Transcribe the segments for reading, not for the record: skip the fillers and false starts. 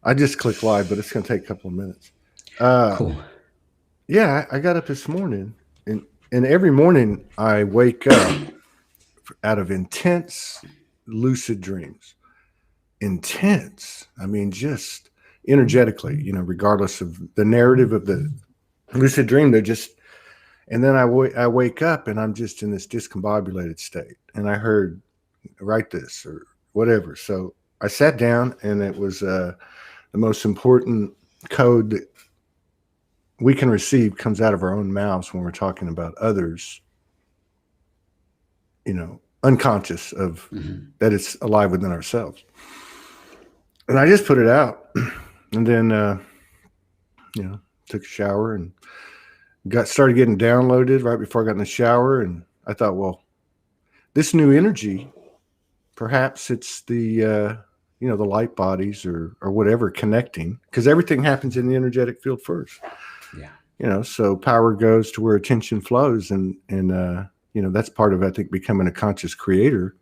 I just clicked live, but it's going to take a couple of minutes. Uh, Cool. yeah, I got up this morning, and every morning I wake up out of intense lucid dreams. Intense. I mean, just energetically, regardless of the narrative of the lucid dream, they're just. And then I wake up and I'm just in this discombobulated state, and I heard write this or whatever. So I sat down, and it was the most important code that we can receive comes out of our own mouths when we're talking about others, unconscious of Hmm. that it's alive within ourselves. And I just put it out, and then took a shower and got started getting downloaded right before I got in the shower, and I thought, well, this new energy, perhaps it's the light bodies or whatever connecting, because everything happens in the energetic field first. Yeah. So power goes to where attention flows, and that's part of, I think, becoming a conscious creator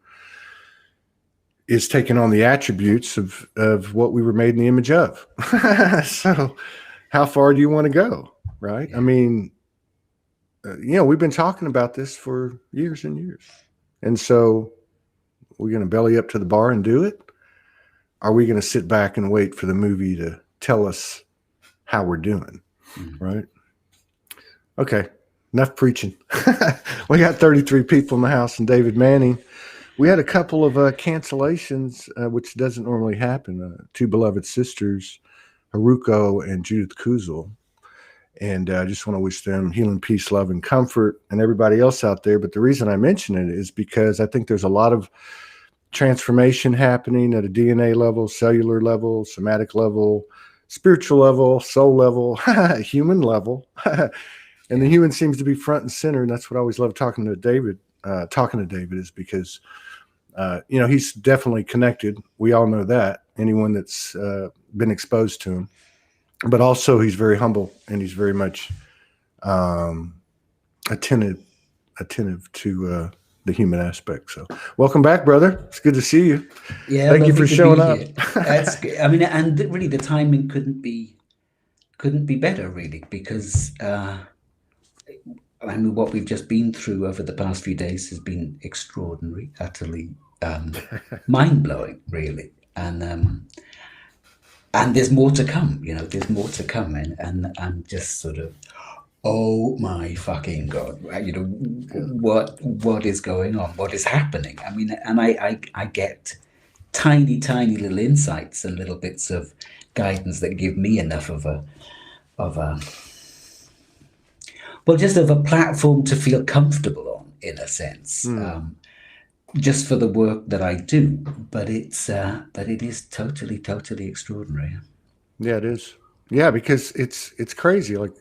is taking on the attributes of what we were made in the image of. So how far do you want to go, right? Yeah. I mean, we've been talking about this for years and years, and so we're going to belly up to the bar and do it. Are we going to sit back and wait for the movie to tell us how we're doing, right? Okay, enough preaching. We got 33 people in the house and David Manning. We had a couple of cancellations, which doesn't normally happen. Two beloved sisters, Haruko and Judith Kuzel. And I just want to wish them healing, peace, love, and comfort, and everybody else out there. But the reason I mention it is because I think there's a lot of transformation happening at a DNA level, cellular level, somatic level, spiritual level, soul level, human level. And the human seems to be front and center. And that's what I always love talking to David. Is because, he's definitely connected. We all know that. Anyone that's been exposed to him. But also he's very humble, and he's very much attentive to the human aspect. So welcome back, brother. It's good to see you. Yeah, Thank you lovely for to be showing up. here. I mean, and really, the timing couldn't be better, really, because I mean, what we've just been through over the past few days has been extraordinary, utterly mind blowing, really, and there's more to come. There's more to come, and I'm just sort of, oh my fucking god, right? What is going on? What is happening? I mean, and I get tiny little insights and little bits of guidance that give me enough of a well, just of a platform to feel comfortable on, in a sense, just for the work that I do. But it is totally extraordinary. Yeah, it is. Yeah, because it's crazy. Like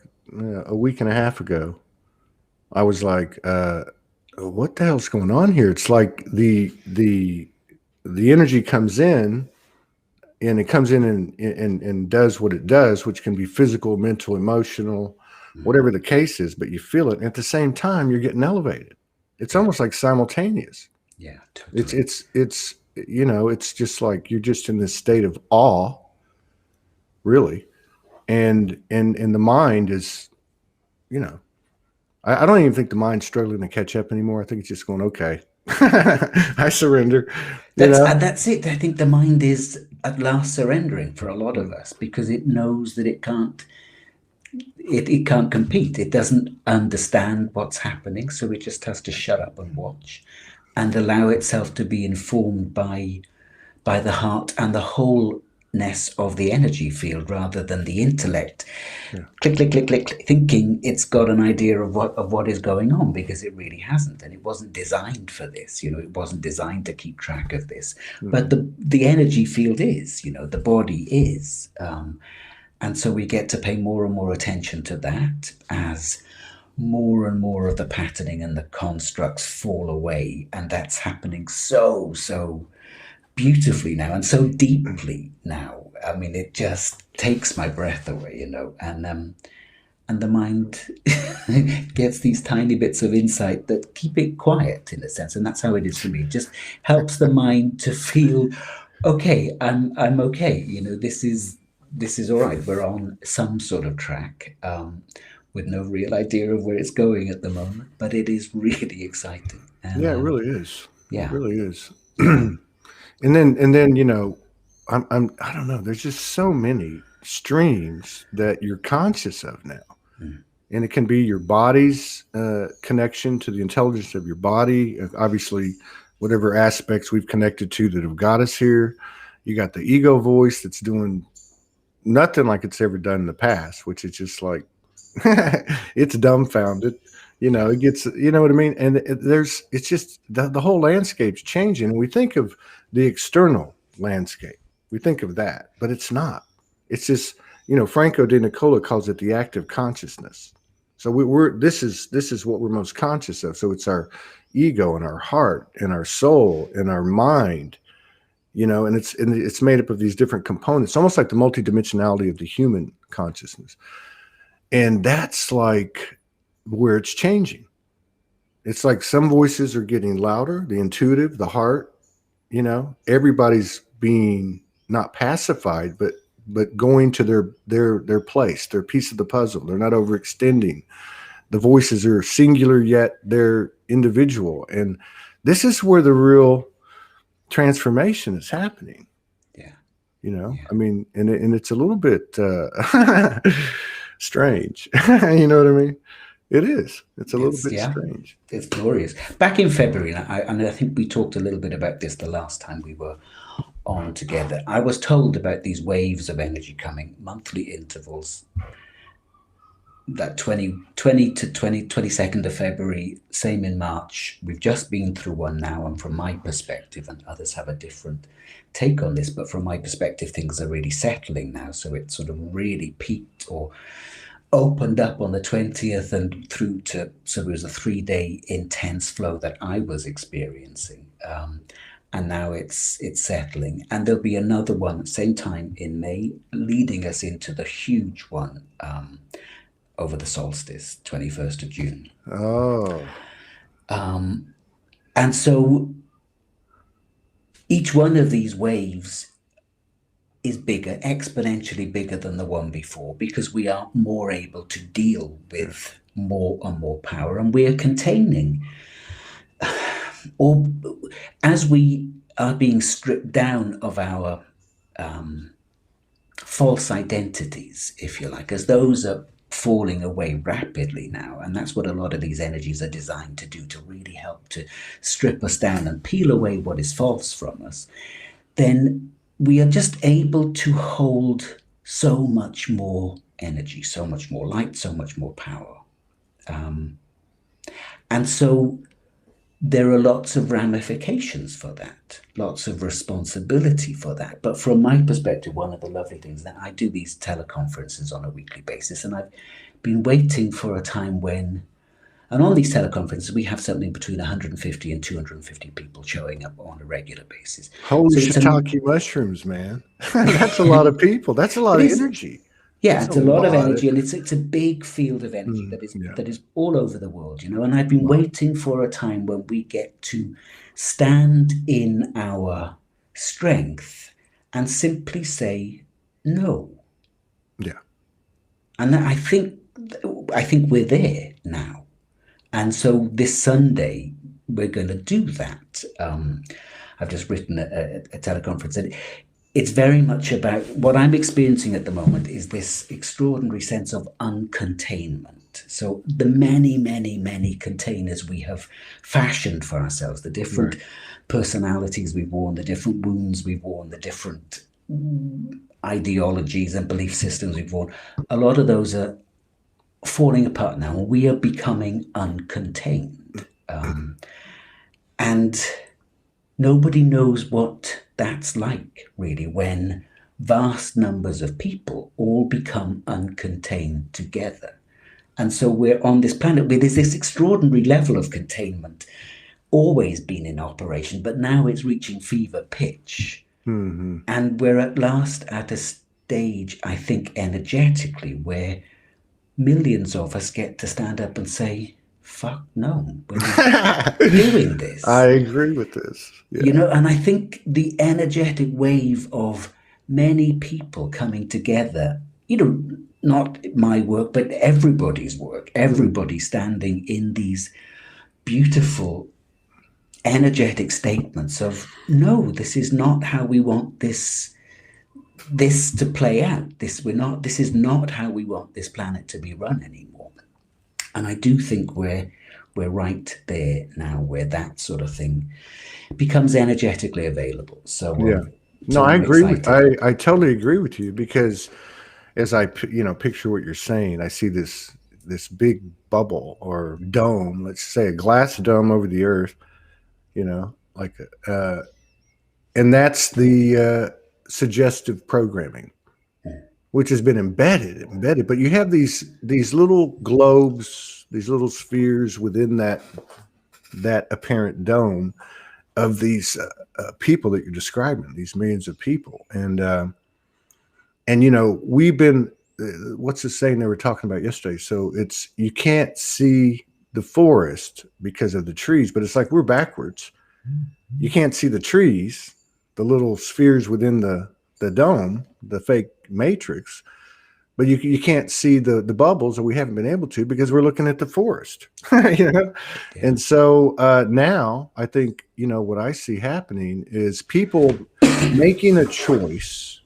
a week and a half ago, I was like, "What the hell's going on here?" It's like the energy comes in, and it comes in and does what it does, which can be physical, mental, emotional, whatever the case is. But you feel it, and at the same time, you're getting elevated. It's Yeah, almost like simultaneous. yeah, It's totally. it's it's it's just like you're just in this state of awe, really, and the mind is, you know, I don't even think the mind's struggling to catch up anymore. I think it's just going, okay, I surrender, you That's know. and that's it. I think the mind is at last surrendering for a lot of us because it knows that it can't compete. It doesn't understand what's happening, so it just has to shut up and watch and allow itself to be informed by the heart and the wholeness of the energy field rather than the intellect Yeah. click, thinking it's got an idea of what is going on, because it really hasn't, and it wasn't designed for this. It wasn't designed to keep track of this. But Mm-mm. the energy field is, the body is, and so we get to pay more and more attention to that as more and more of the patterning and the constructs fall away, and that's happening so beautifully now and so deeply now. I mean, it just takes my breath away, and the mind gets these tiny bits of insight that keep it quiet, in a sense, and that's how it is for me. It just helps the mind to feel okay. I'm okay. This is this is all right. We're on some sort of track with no real idea of where it's going at the moment, but it is really exciting. And Yeah, it really is. It yeah, really is. yeah, And then I don't know. There's just so many streams that you're conscious of now, mm, and it can be your body's connection to the intelligence of your body. Obviously, whatever aspects we've connected to that have got us here. You got the ego voice that's doing nothing like it's ever done in the past, which is just like it's dumbfounded. It gets, what I mean? And it's just the whole landscape's changing. And we think of the external landscape, we think of that, but it's not. It's just, Franco de Nicola calls it the active consciousness. So this is what we're most conscious of. So it's our ego and our heart and our soul and our mind, and it's made up of these different components, almost like the multidimensionality of the human consciousness. And that's like where it's changing. It's like some voices are getting louder, the intuitive, the heart, everybody's being not pacified, but going to their place, their piece of the puzzle. They're not overextending. The voices are singular, yet they're individual. And this is where the real transformation is happening. yeah, I mean, and it's a little bit strange. You know what I mean? It is. It's a little bit yeah. strange. It's glorious. Back in February, and I think we talked a little bit about this the last time we were on together. I was told about these waves of energy coming, monthly intervals. That 20 to 22nd of February, same in March. We've just been through one now, and from my perspective, and others have a different take on this, but from my perspective, things are really settling now. So it sort of really peaked or opened up on the 20th and through to, so it was a 3-day intense flow that I was experiencing. And now it's settling. And there'll be another one same time in May, leading us into the huge one over the solstice, 21st of June. Oh. And so each one of these waves is bigger, exponentially bigger than the one before, because we are more able to deal with more and more power, and we are containing, or as we are being stripped down of our false identities, if you like, as those are falling away rapidly now. And that's what a lot of these energies are designed to do, to really help to strip us down and peel away what is false from us. Then we are just able to hold so much more energy, so much more light, so much more power. And so there are lots of ramifications for that, lots of responsibility for that. But from my perspective, one of the lovely things that I do these teleconferences on a weekly basis, and I've been waiting for a time when, and on these teleconferences, we have something between 150 and 250 people showing up on a regular basis. Holy So shiitake mushrooms, man. That's a lot of people. That's a lot of energy. Yeah, That's it's a lot of energy, and it's a big field of energy yeah. that is all over the world, And I've been waiting for a time when we get to stand in our strength and simply say no. Yeah. And I think we're there now. And so this Sunday we're going to do that. I've just written a teleconference, and it's very much about what I'm experiencing at the moment is this extraordinary sense of uncontainment. So the many, many, many containers we have fashioned for ourselves, the different personalities we've worn, the different wounds we've worn, the different ideologies and belief systems we've worn, a lot of those are falling apart now. We are becoming uncontained. And nobody knows what that's like, really, when vast numbers of people all become uncontained together. And so we're on this planet where there's this extraordinary level of containment always been in operation, but now it's reaching fever pitch. Mm-hmm. And we're at last at a stage, I think, energetically, where millions of us get to stand up and say, fuck no, we're not doing this. I agree with this. Yeah. And I think the energetic wave of many people coming together, not my work, but everybody's work, everybody standing in these beautiful energetic statements of, no, this is not how we want this to play out. This is not how we want this planet to be run anymore. And I do think we're right there now, where that sort of thing becomes energetically available. So Yeah. No, so I I'm agree excited. I totally agree with you, because as picture what you're saying, I see this big bubble or dome, let's say a glass dome over the earth, like and that's the suggestive programming, which has been embedded. But you have these little globes, these little spheres within that apparent dome of these people that you're describing, these millions of people, and we've been what's the saying they were talking about yesterday? So it's, you can't see the forest because of the trees, but it's like we're backwards. You can't see the trees, the little spheres within the dome, the fake matrix, but you can't see the bubbles, or we haven't been able to, because we're looking at the forest. Yeah. And so now I think what I see happening is people making choices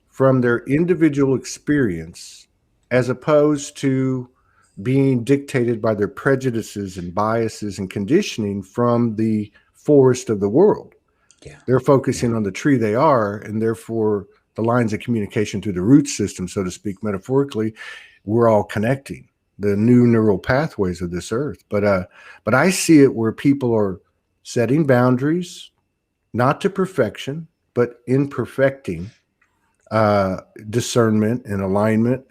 from their individual experience, as opposed to being dictated by their prejudices and biases and conditioning from the forest of the world. Yeah. They're focusing Yeah. on the tree they are, and therefore the lines of communication through the root system, so to speak, metaphorically, we're all connecting the new neural pathways of this earth. But I see it where people are setting boundaries, not to perfection, but in perfecting discernment and alignment.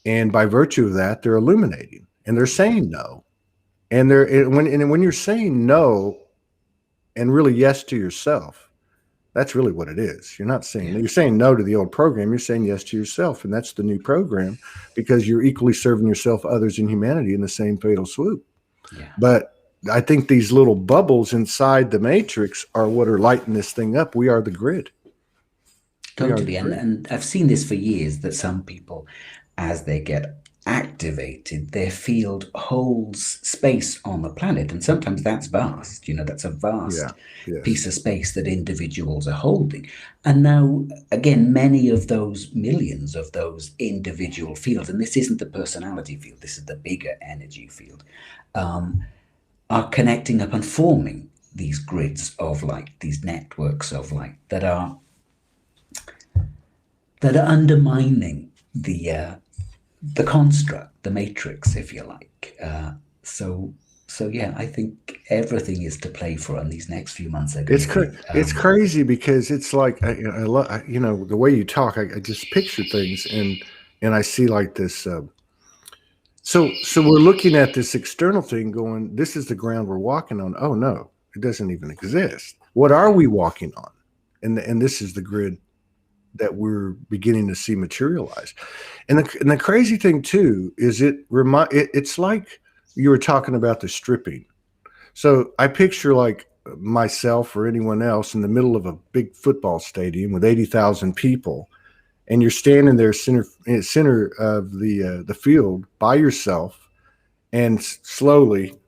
And by virtue of that, they're illuminating and they're saying no. And when you're saying no and really yes to yourself, that's really what it is. Yeah. You're saying no to the old program. You're saying yes to yourself, and that's the new program, because you're equally serving yourself, others, and humanity in the same fatal swoop. Yeah. But I think these little bubbles inside the matrix are what are lighting this thing up. We are the grid. We are the Totally. grid. And I've seen this for years, that some people, as they get activated, their field holds space on the planet. And sometimes that's vast. That's a vast Yeah. Yes. piece of space that individuals are holding. And now, again, many of those millions of those individual fields, and this isn't the personality field, this is the bigger energy field, are connecting up and forming these grids of light, these networks of light that are undermining the construct, the matrix, if you like. So yeah, I think everything is to play for, and these next few months are going to be. It's crazy, because it's like I love the way you talk. I just picture things, and I see like this. So we're looking at this external thing, going, this is the ground we're walking on. Oh no, it doesn't even exist. What are we walking on? And this is the grid that we're beginning to see materialize. And the crazy thing too is it's like you were talking about the stripping. So I picture like myself or anyone else in the middle of a big football stadium with 80,000 people, and you're standing there center of the field by yourself, and slowly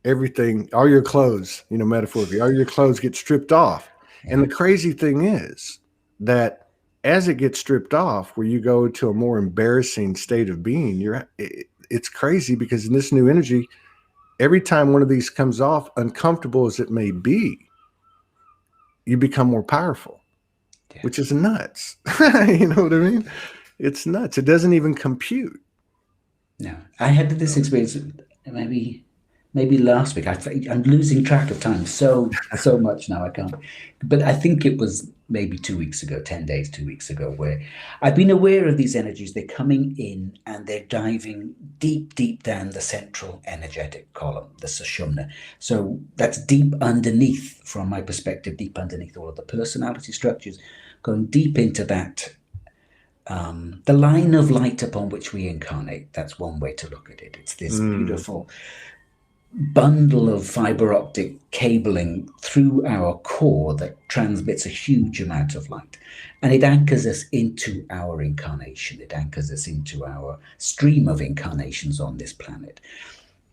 all your clothes, metaphorically, all your clothes get stripped off. Yeah. And the crazy thing is that as it gets stripped off, where you go to a more embarrassing state of being, it's crazy, because in this new energy, every time one of these comes off, uncomfortable as it may be, you become more powerful, Yeah. which is nuts. You know what I mean? It's nuts. It doesn't even compute. No, I had this experience maybe last week. I'm losing track of time so much now. I can't. But I think it was maybe 2 weeks ago, 10 days, 2 weeks ago, where I've been aware of these energies. They're coming in and they're diving deep, deep down the central energetic column, the Sushumna. So that's deep underneath, from my perspective, deep underneath all of the personality structures, going deep into that. The line of light upon which we incarnate. That's one way to look at it. It's this beautiful bundle of fiber optic cabling through our core that transmits a huge amount of light. And it anchors us into our incarnation. It anchors us into our stream of incarnations on this planet.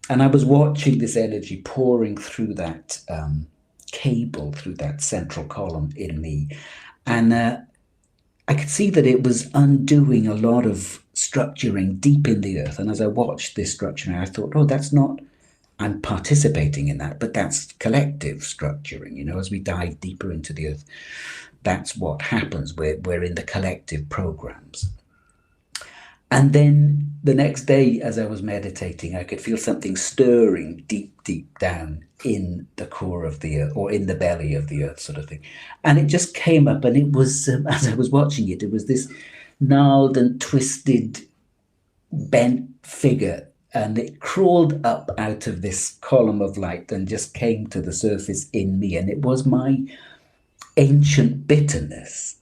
And I was watching this energy pouring through that cable, through that central column in me. And I could see that it was undoing a lot of structuring deep in the earth. And as I watched this structuring, I thought, oh, that's not, I'm participating in that, but that's collective structuring. You know, as we dive deeper into the earth, that's what happens. We're in the collective programs. And then the next day, as I was meditating, I could feel something stirring deep, deep down in the core of the earth, or in the belly of the earth, sort of thing. And it just came up, and it was, as I was watching it, it was this gnarled and twisted, bent figure. And it crawled up out of this column of light and just came to the surface in me. And it was my ancient bitterness.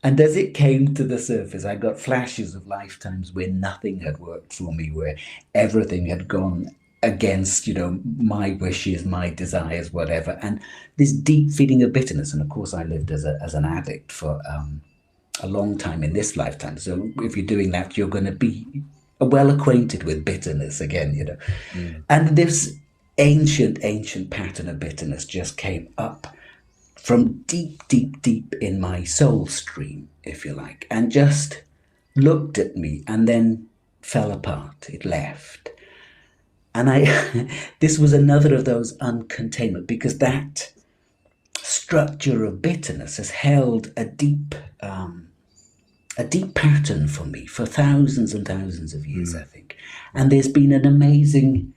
And as it came to the surface, I got flashes of lifetimes where nothing had worked for me, where everything had gone against, you know, my wishes, my desires, whatever. And this deep feeling of bitterness. And of course, I lived as an addict for a long time in this lifetime. So if you're doing that, you're going to be well acquainted with bitterness again, you know. Mm. And this ancient pattern of bitterness just came up from deep, deep, deep in my soul stream, if you like, and just looked at me and then fell apart. It left. And this was another of those uncontainment, because that structure of bitterness has held a deep pattern for me for thousands and thousands of years, I think. And there's been an amazing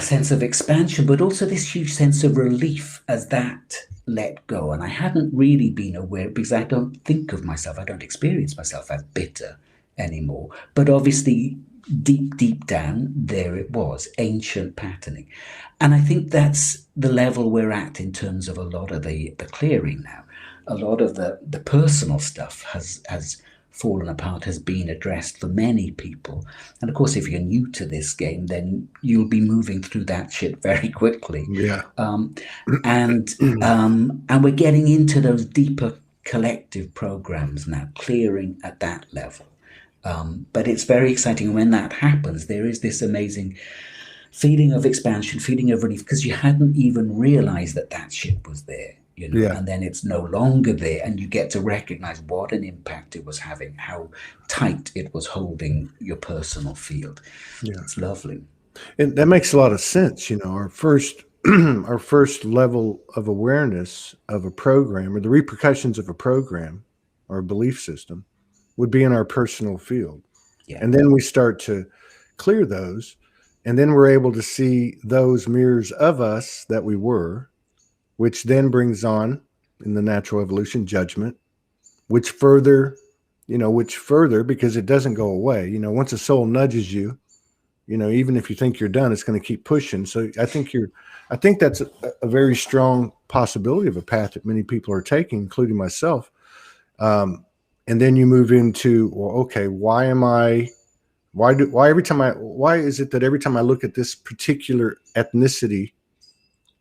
sense of expansion, but also this huge sense of relief as that let go. And I hadn't really been aware, because I don't think of myself, I don't experience myself as bitter anymore. But obviously, deep, deep down, there it was, ancient patterning. And I think that's the level we're at in terms of a lot of the clearing now. A lot of the personal stuff has fallen apart, has been addressed for many people. And of course, if you're new to this game, then you'll be moving through that shit very quickly. Yeah. And we're getting into those deeper collective programs now, clearing at that level. But it's very exciting. And when that happens, there is this amazing feeling of expansion, feeling of relief, because you hadn't even realized that shit was there. You know, yeah. And then it's no longer there, and you get to recognize what an impact it was having, how tight it was holding your personal field. Yeah. It's lovely. And that makes a lot of sense. You know, our first level of awareness of a program, or the repercussions of a program or a belief system, would be in our personal field. Yeah. And then we start to clear those, and then we're able to see those mirrors of us that we were, which then brings on, in the natural evolution, judgment, which further, because it doesn't go away. You know, once a soul nudges you, you know, even if you think you're done, it's going to keep pushing. So I think that's a very strong possibility of a path that many people are taking, including myself. And then you move into, well, okay, why is it that every time I look at this particular ethnicity,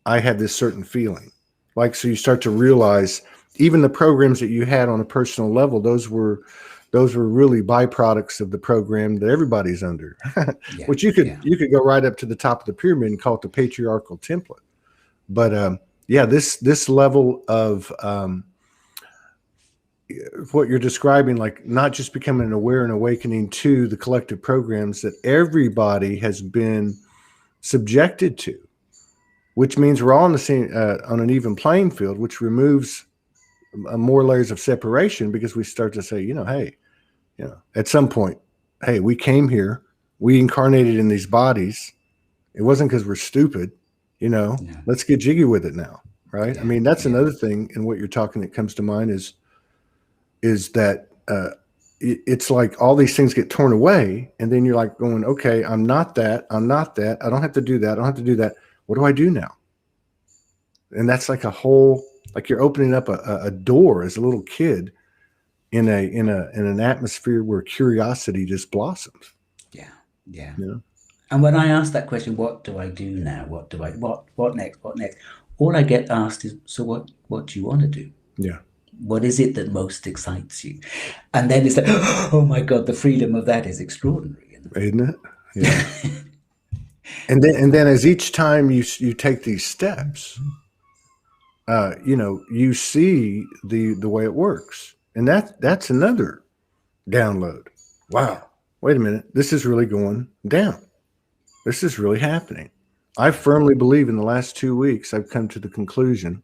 I have this certain feeling? Like, so you start to realize even the programs that you had on a personal level, those were really byproducts of the program that everybody's under, yeah, which you could go right up to the top of the pyramid and call it the patriarchal template. But this level of what you're describing, like not just becoming aware and awakening to the collective programs that everybody has been subjected to, which means we're all on the same, on an even playing field, which removes more layers of separation, because we start to say, hey, at some point, hey, we came here, we incarnated in these bodies. It wasn't because we're stupid, let's get jiggy with it now. Right. Yeah. I mean, that's another thing in what you're talking that comes to mind is that it's like all these things get torn away, and then you're like going, okay, I'm not that. I don't have to do that. I don't have to do that. What do I do now? And that's like a whole, like you're opening up a door as a little kid in an atmosphere where curiosity just blossoms. Yeah. Yeah. And when I ask that question, what do I do now? What next? What next? All I get asked is, so what do you want to do? Yeah. What is it that most excites you? And then it's like, oh my God, the freedom of that is extraordinary. Isn't it? Yeah. And then as each time you take these steps, you see the way it works, and that's another download. Wow, wait a minute, this is really going down. This is really happening. I firmly believe in the last 2 weeks I've come to the conclusion,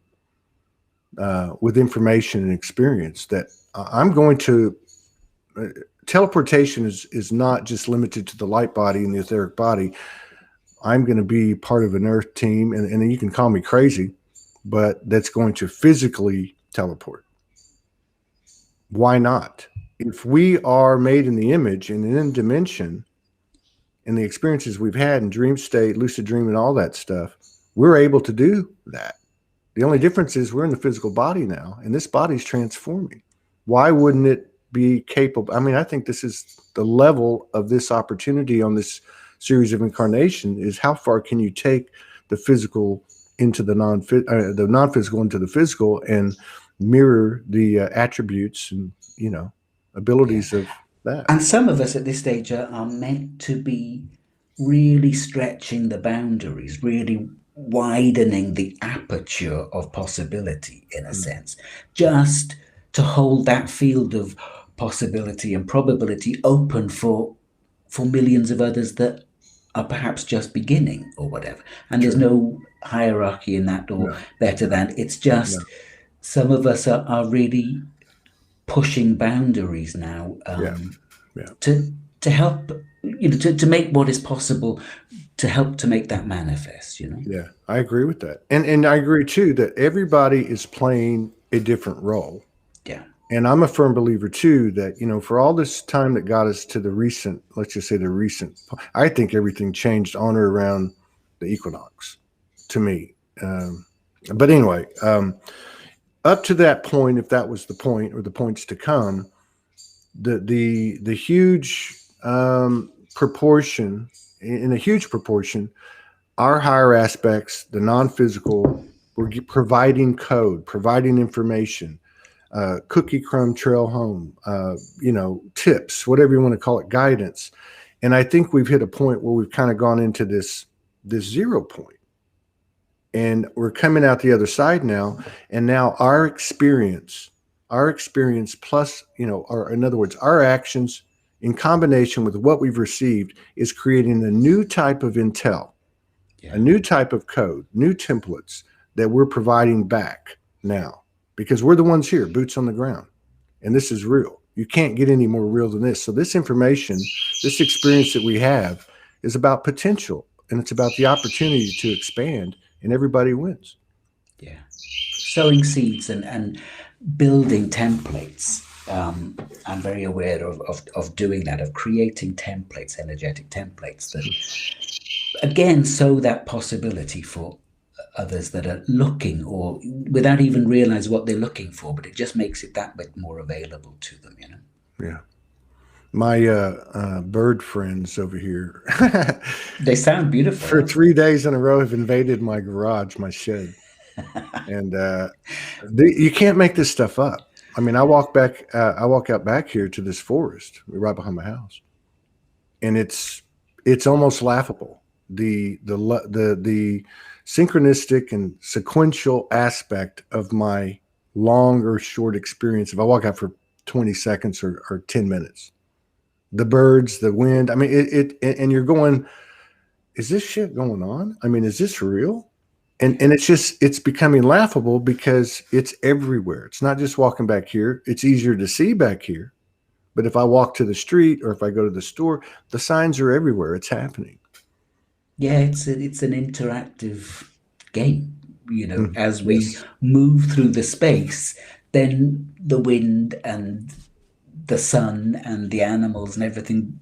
with information and experience, that I'm going to teleportation is not just limited to the light body and the etheric body. I'm going to be part of an earth team, and you can call me crazy, but that's going to physically teleport. Why not? If we are made in the image and in dimension, and the experiences we've had in dream state, lucid dream, and all that stuff, we're able to do that. The only difference is we're in the physical body now, and this body's transforming. Why wouldn't it be capable? I mean, I think this is the level of this opportunity on this series of incarnation, is how far can you take the physical into the non-physical into the physical, and mirror the attributes and abilities of that. And some of us at this stage are meant to be really stretching the boundaries, really widening the aperture of possibility, in a sense, just to hold that field of possibility and probability open for millions of others that are perhaps just beginning or whatever. And there's no hierarchy in that, or better than. It's just some of us are really pushing boundaries now, to help, to make what is possible, to help to make that manifest. Yeah, I agree with that, and I agree too that everybody is playing a different role. Yeah. And I'm a firm believer too that, for all this time that got us to the recent, let's just say I think everything changed on or around the equinox, to me. But anyway, up to that point, if that was the point or the points to come, the huge proportion, in a huge proportion, our higher aspects, the non-physical, were providing code, providing information, cookie crumb trail home, tips, whatever you want to call it, guidance. And I think we've hit a point where we've kind of gone into this 0 point, and we're coming out the other side now. And now our experience plus, or in other words, our actions in combination with what we've received is creating a new type of intel, a new type of code, new templates that we're providing back now. Because we're the ones here, boots on the ground. And this is real. You can't get any more real than this. So this information, this experience that we have, is about potential. And it's about the opportunity to expand, and everybody wins. Yeah. Sowing seeds and building templates. I'm very aware of doing that, of creating templates, energetic templates that, again, sow that possibility for others that are looking, or without even realize what they're looking for, but it just makes it that bit more available to them. Yeah. My bird friends over here, they sound beautiful. For 3 days in a row, have invaded my garage, my shed. And you can't make this stuff up. I mean, I walk out back here to this forest right behind my house, and it's almost laughable. The synchronistic and sequential aspect of my long or short experience. If I walk out for 20 seconds or 10 minutes, the birds, the wind, I mean, and you're going, is this shit going on? I mean, is this real? And it's becoming laughable because it's everywhere. It's not just walking back here. It's easier to see back here. But if I walk to the street or if I go to the store, the signs are everywhere. It's happening. Yeah, it's an interactive game. As we move through the space, then the wind and the sun and the animals and everything,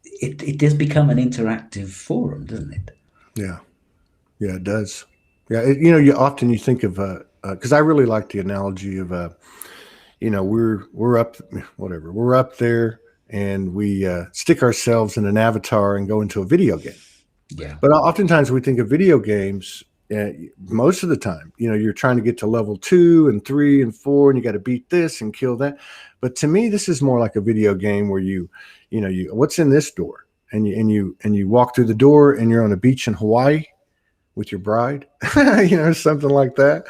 it does become an interactive forum, doesn't it? Yeah, it does. Yeah, you think of because I really like the analogy of we're up, whatever, we're up there and we stick ourselves in an avatar and go into a video game. Yeah. But oftentimes we think of video games. Most of the time, you're trying to get to level 2 and 3 and 4, and you got to beat this and kill that. But to me, this is more like a video game where you what's in this door, and you walk through the door, and you're on a beach in Hawaii with your bride, something like that,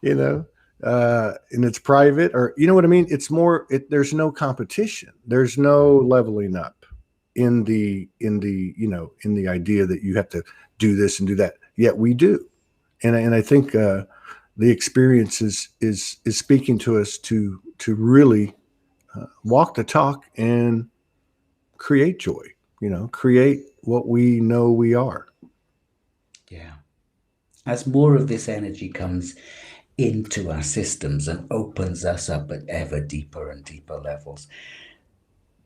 and it's private, or you know what I mean. It's more. There's no competition. There's no leveling up in the idea that you have to do this and do that. Yet we do. And I think the experience is speaking to us to really walk the talk and create joy. Create what we know we are. Yeah. As more of this energy comes into our systems and opens us up at ever deeper and deeper levels,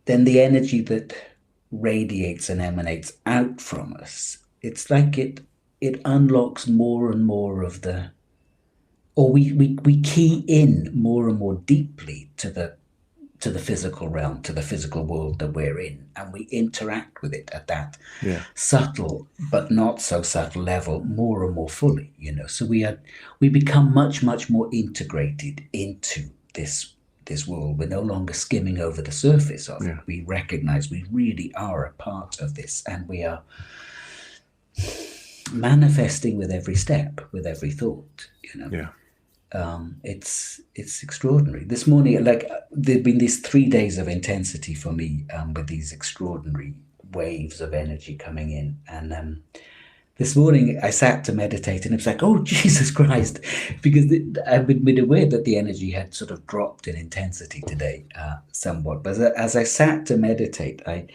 then the energy that radiates and emanates out from us, it's like it unlocks more and more of we key in more and more deeply to the physical realm, to the physical world that we're in, and we interact with it at that subtle but not so subtle level more and more fully. So we become much more integrated into this world. We're no longer skimming over the surface of it. We recognize we really are a part of this, and we are manifesting with every step, with every thought. It's extraordinary. This morning, there've been these 3 days of intensity for me, with these extraordinary waves of energy coming in, and this morning I sat to meditate, and it was like, oh Jesus Christ, because I've been aware that the energy had sort of dropped in intensity today, somewhat. But as I sat to meditate, I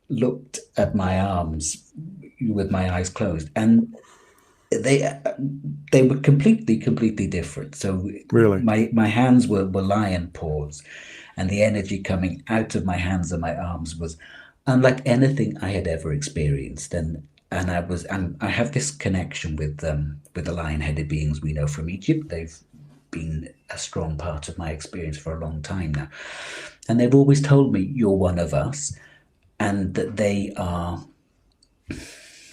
looked at my arms with my eyes closed, and they were completely different. So really, my hands were lion paws, and the energy coming out of my hands and my arms was unlike anything I had ever experienced. And I have this connection with the lion-headed beings we know from Egypt. They've been a strong part of my experience for a long time now, and they've always told me, you're one of us, and that they are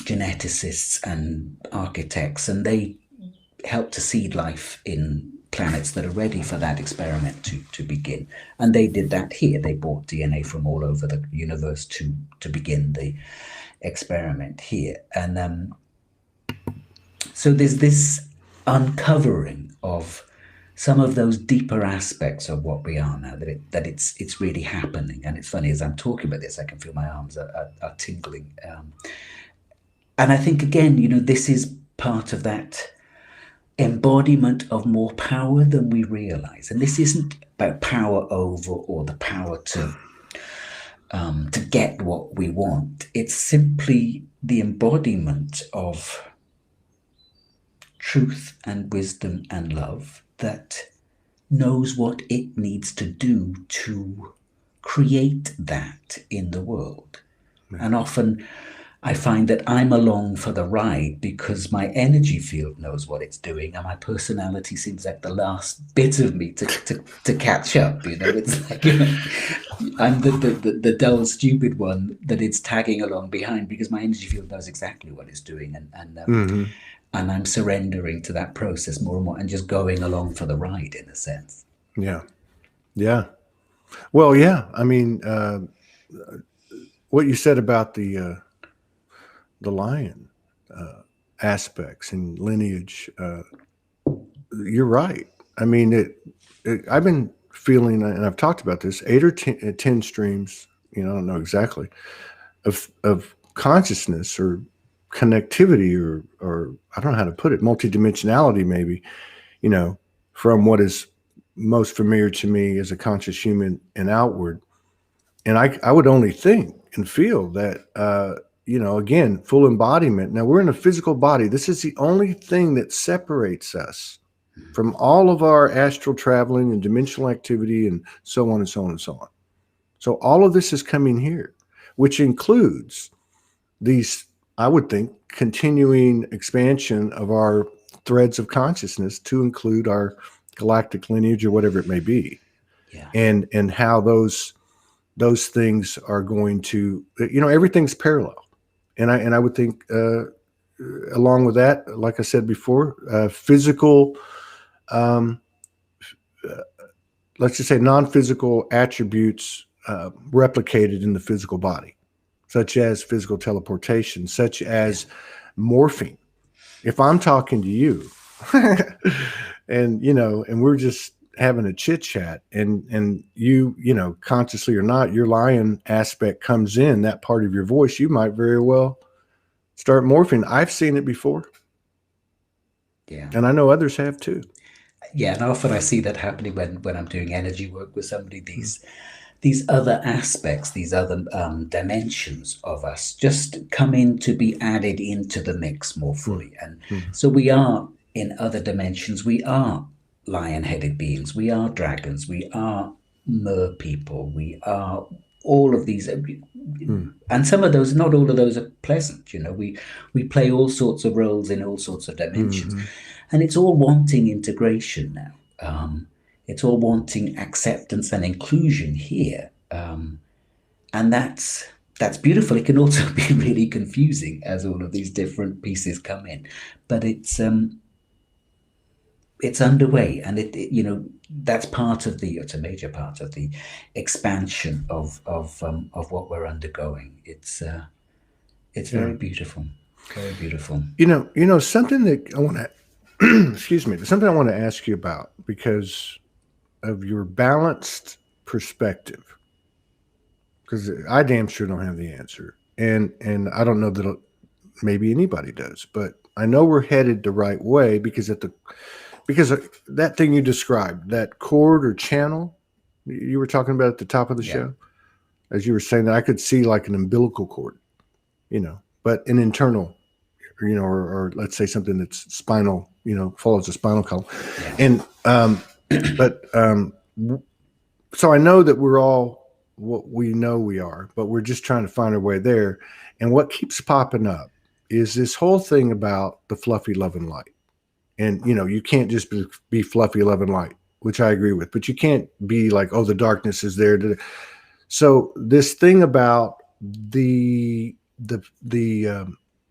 geneticists and architects, and they help to seed life in planets that are ready for that experiment to begin. And they did that here. They brought DNA from all over the universe to begin the experiment here. And so there's this uncovering of some of those deeper aspects of what we are now, that it's really happening. And it's funny, as I'm talking about this, I can feel my arms are tingling. And I think, again, this is part of that embodiment of more power than we realize. And this isn't about power over, or the power to get what we want. It's simply the embodiment of truth and wisdom and love that knows what it needs to do to create that in the world. And often I find that I'm along for the ride because my energy field knows what it's doing, and my personality seems like the last bit of me to catch up. It's like I'm the dull, stupid one that it's tagging along behind, because my energy field knows exactly what it's doing, and I'm surrendering to that process more and more, and just going along for the ride, in a sense. Yeah. Well, yeah. I mean, what you said about the lion aspects and lineage, you're right. I mean, I've been feeling, and I've talked about this, 8 or 10 streams, I don't know exactly, of consciousness or connectivity, or I don't know how to put it, multidimensionality maybe, from what is most familiar to me as a conscious human and outward. And I would only think and feel that, again, full embodiment. Now, we're in a physical body. This is the only thing that separates us from all of our astral traveling and dimensional activity and so on and so on and so on. So all of this is coming here, which includes these, I would think, continuing expansion of our threads of consciousness to include our galactic lineage or whatever it may be. Yeah. And how those those things are going to, everything's parallel. And I would think, along with that, like I said before, physical, um, let's just say non-physical attributes replicated in the physical body, such as physical teleportation, such as morphing. If I'm talking to you and, and we're just having a chit chat and you, consciously or not, your lion aspect comes in, that part of your voice, you might very well start morphing. I've seen it before. Yeah. And I know others have too. Yeah, and often I see that happening when I'm doing energy work with somebody. These other aspects, these other dimensions of us, just come in to be added into the mix more fully. And so we are in other dimensions. We are lion-headed beings. We are dragons. We are mer people. We are all of these. And some of those, not all of those, are pleasant. We play all sorts of roles in all sorts of dimensions. And it's all wanting integration now. It's all wanting acceptance and inclusion here. And that's beautiful. It can also be really confusing as all of these different pieces come in. But it's underway, and that's it's a major part of the expansion of what we're undergoing. It's very beautiful. Very beautiful. Something that I want to, excuse me, something I want to ask you about because of your balanced perspective, because I damn sure don't have the answer. And I don't know that maybe anybody does, but I know we're headed the right way because because that thing you described, that chord or channel you were talking about at the top of the show, as you were saying that, I could see like an umbilical cord, but an internal, or let's say something that's spinal, follows the spinal column. Yeah. And, so I know that we're all what we know we are, but we're just trying to find our way there. And what keeps popping up is this whole thing about the fluffy love and light. And, you can't just be fluffy love and light, which I agree with, but you can't be like, oh, the darkness is there. So this thing about the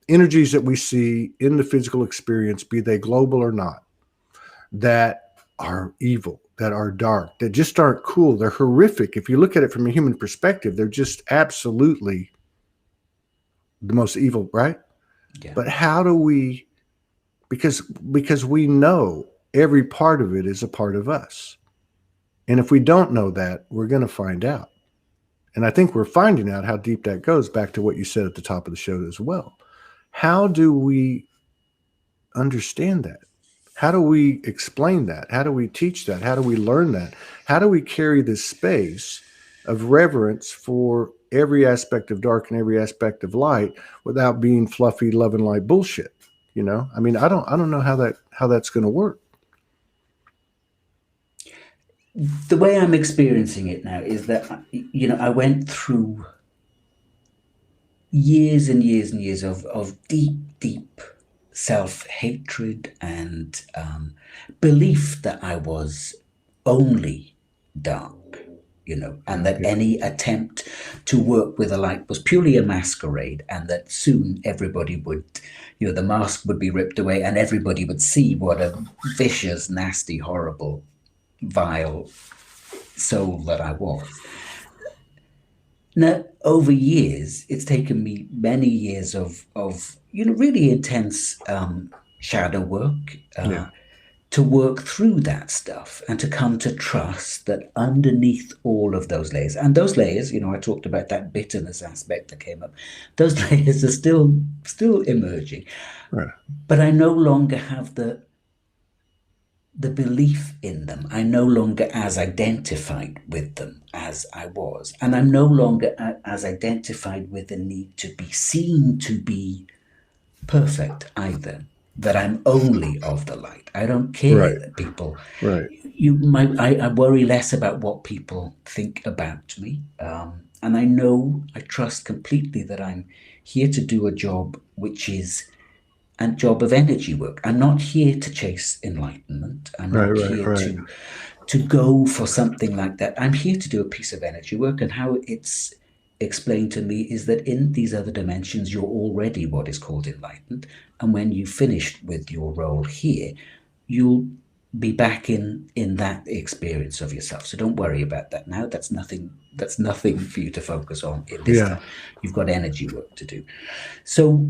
energies that we see in the physical experience, be they global or not, that are evil, that are dark, that just aren't cool. They're horrific. If you look at it from a human perspective, they're just absolutely the most evil, right? Yeah. But how do we, because we know every part of it is a part of us. And if we don't know that, we're going to find out. And I think we're finding out how deep that goes, back to what you said at the top of the show as well. How do we understand that? How do we explain that? How do we teach that? How do we learn that? How do we carry this space of reverence for every aspect of dark and every aspect of light without being fluffy love and light bullshit? I mean, I don't know how that's going to work. The way I'm experiencing it now is that, I went through years and years and years of deep self-hatred and belief that I was only dark, and that any attempt to work with a light was purely a masquerade, and that soon everybody would, the mask would be ripped away and everybody would see what a vicious, nasty, horrible, vile soul that I was. Now, over years, it's taken me many years of really intense shadow work to work through that stuff and to come to trust that underneath all of those layers, and those layers, I talked about that bitterness aspect that came up, those layers are still emerging. Right. But I no longer have the belief in them. I'm no longer as identified with them as I was. And I'm no longer as identified with the need to be seen to be perfect either, that I'm only of the light. I don't care that people, I worry less about what people think about me. And I trust completely that I'm here to do a job which is a job of energy work. I'm not here to chase enlightenment. I'm not here to go for something like that. I'm here to do a piece of energy work, and how it's explained to me is that in these other dimensions, you're already what is called enlightened. And when you finished with your role here, you'll be back in that experience of yourself. So don't worry about that now. That's nothing for you to focus on in this Yeah. time. You've got energy work to do. So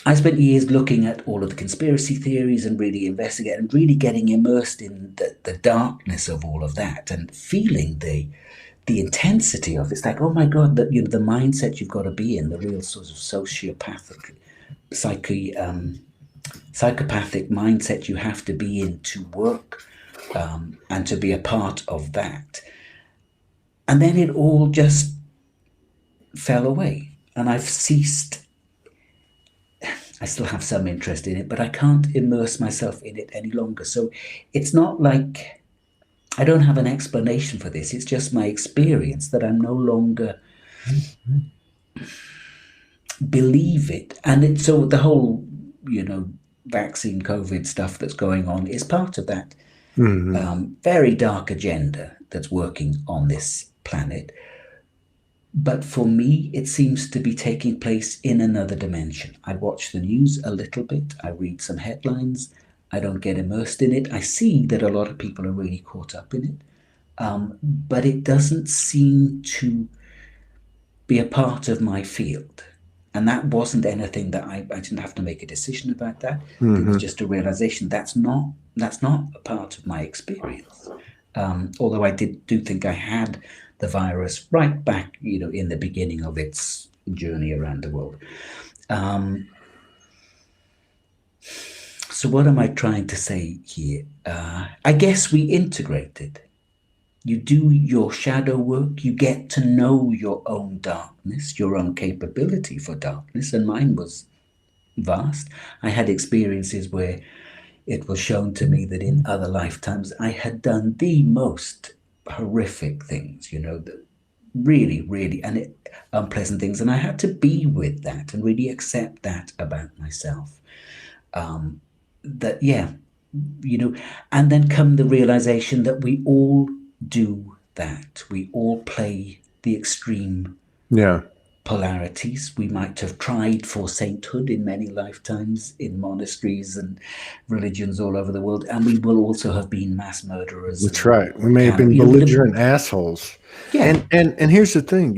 I spent years looking at all of the conspiracy theories and really investigating and really getting immersed in the darkness of all of that, and feeling the intensity of it. It's like, oh my God, that the mindset you've got to be in, the real sort of sociopathic, psychopathic mindset you have to be in to work, and to be a part of that. And then it all just fell away, and I've ceased. I still have some interest in it, but I can't immerse myself in it any longer. So it's not like I don't have an explanation for this. It's just my experience that I'm no longer believe it. And so the whole, vaccine COVID stuff that's going on is part of that very dark agenda that's working on this planet. But for me, it seems to be taking place in another dimension. I watch the news a little bit. I read some headlines. I don't get immersed in it. I see that a lot of people are really caught up in it. But it doesn't seem to be a part of my field. And that wasn't anything that I didn't have to make a decision about that. It was just a realization that's not a part of my experience. Although I do think I had the virus right back, in the beginning of its journey around the world. So what am I trying to say here? I guess we integrated. You do your shadow work, you get to know your own darkness, your own capability for darkness, and mine was vast. I had experiences where it was shown to me that in other lifetimes I had done the most horrific things, the really, really unpleasant things, and I had to be with that and really accept that about myself. And then come the realization that we all do that. We all play the extreme polarities. We might have tried for sainthood in many lifetimes in monasteries and religions all over the world, and we will also have been mass murderers. That's right. We may have been belligerent assholes. Yeah. And here's the thing,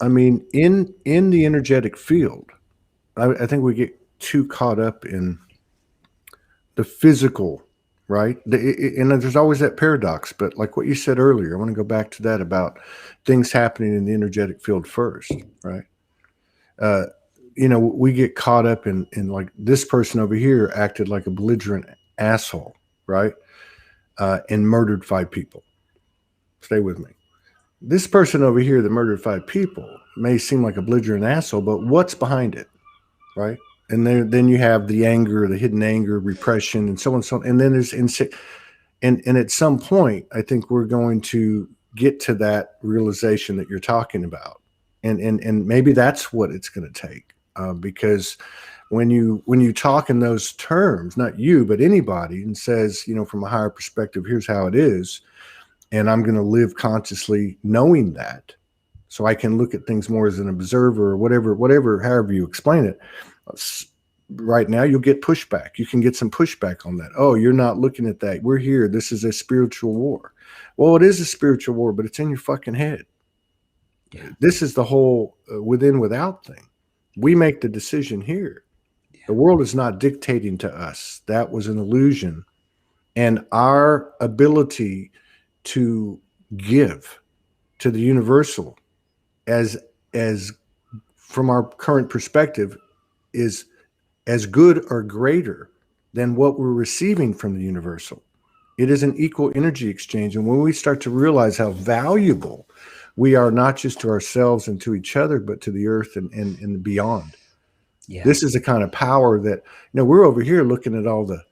I mean, in the energetic field, I think we get too caught up in the physical, right? And there's always that paradox, but like what you said earlier, I want to go back to that about things happening in the energetic field first, right? We get caught up in like this person over here acted like a belligerent asshole, right? And murdered 5 people. Stay with me. This person over here that murdered 5 people may seem like a belligerent asshole, but what's behind it, right? And then you have the anger, the hidden anger, repression, and so on and so on. And then there's and at some point, I think we're going to get to that realization that you're talking about, and maybe that's what it's going to take, because when you talk in those terms, not you but anybody, and says, from a higher perspective, here's how it is, and I'm going to live consciously knowing that, so I can look at things more as an observer or whatever, however you explain it. Right now, you'll get pushback. You can get some pushback on that. Oh, you're not looking at that. We're here. This is a spiritual war. Well, it is a spiritual war, but it's in your fucking head. Yeah. This is the whole within without thing. We make the decision here. Yeah. The world is not dictating to us. That was an illusion. And our ability to give to the universal as from our current perspective is as good or greater than what we're receiving from the universal. It is an equal energy exchange. And when we start to realize how valuable we are, not just to ourselves and to each other, but to the earth and beyond. Yeah. This is the kind of power that, we're over here looking at all the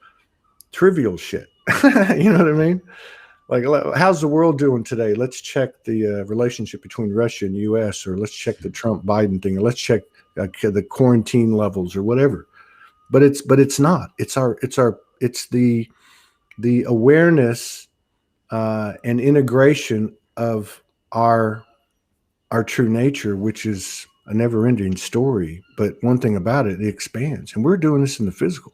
trivial shit. You know what I mean? Like, how's the world doing today? Let's check the relationship between Russia and U.S., or let's check the Trump-Biden thing, or let's check the quarantine levels or whatever. But it's not. It's the awareness and integration of our true nature, which is a never-ending story. But one thing about it, it expands, and we're doing this in the physical.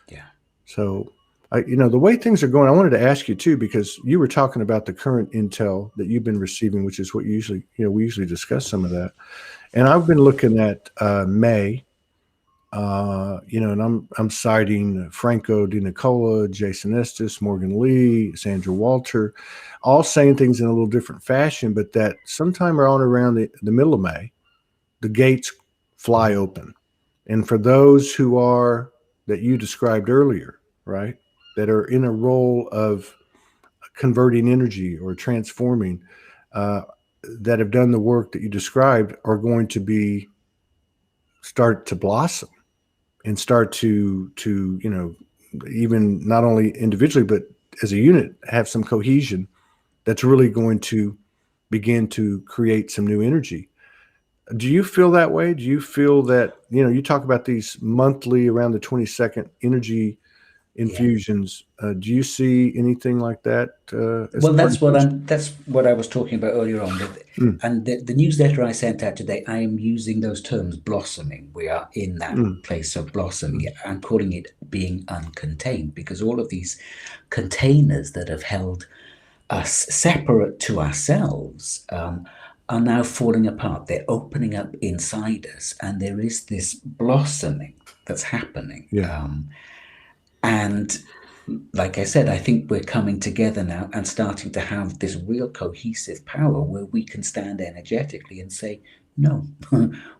Yeah. So, the way things are going, I wanted to ask you too, because you were talking about the current intel that you've been receiving, which is what we usually discuss some of that. And I've been looking at May, and I'm citing Franco Di Nicola, Jason Estes, Morgan Lee, Sandra Walter, all saying things in a little different fashion, but that sometime around the middle of May, the gates fly open. And for those that you described earlier, right, that are in a role of converting energy or transforming, that have done the work that you described, are going to start to blossom and start to even not only individually but as a unit have some cohesion that's really going to begin to create some new energy. Do you feel that way? Do you feel that, you talk about these monthly around the 22nd energy Yeah. infusions? Do you see anything like that as Well, part of that's what I was talking about earlier on. Mm, And the newsletter I sent out today, I am using those terms: blossoming. We are in that mm, place of blossoming. mm. I'm calling it being uncontained, because all of these containers that have held us separate to ourselves are now falling apart. They're opening up inside us, and there is this blossoming that's happening. Yeah, And like I said, I think we're coming together now and starting to have this real cohesive power where we can stand energetically and say, no,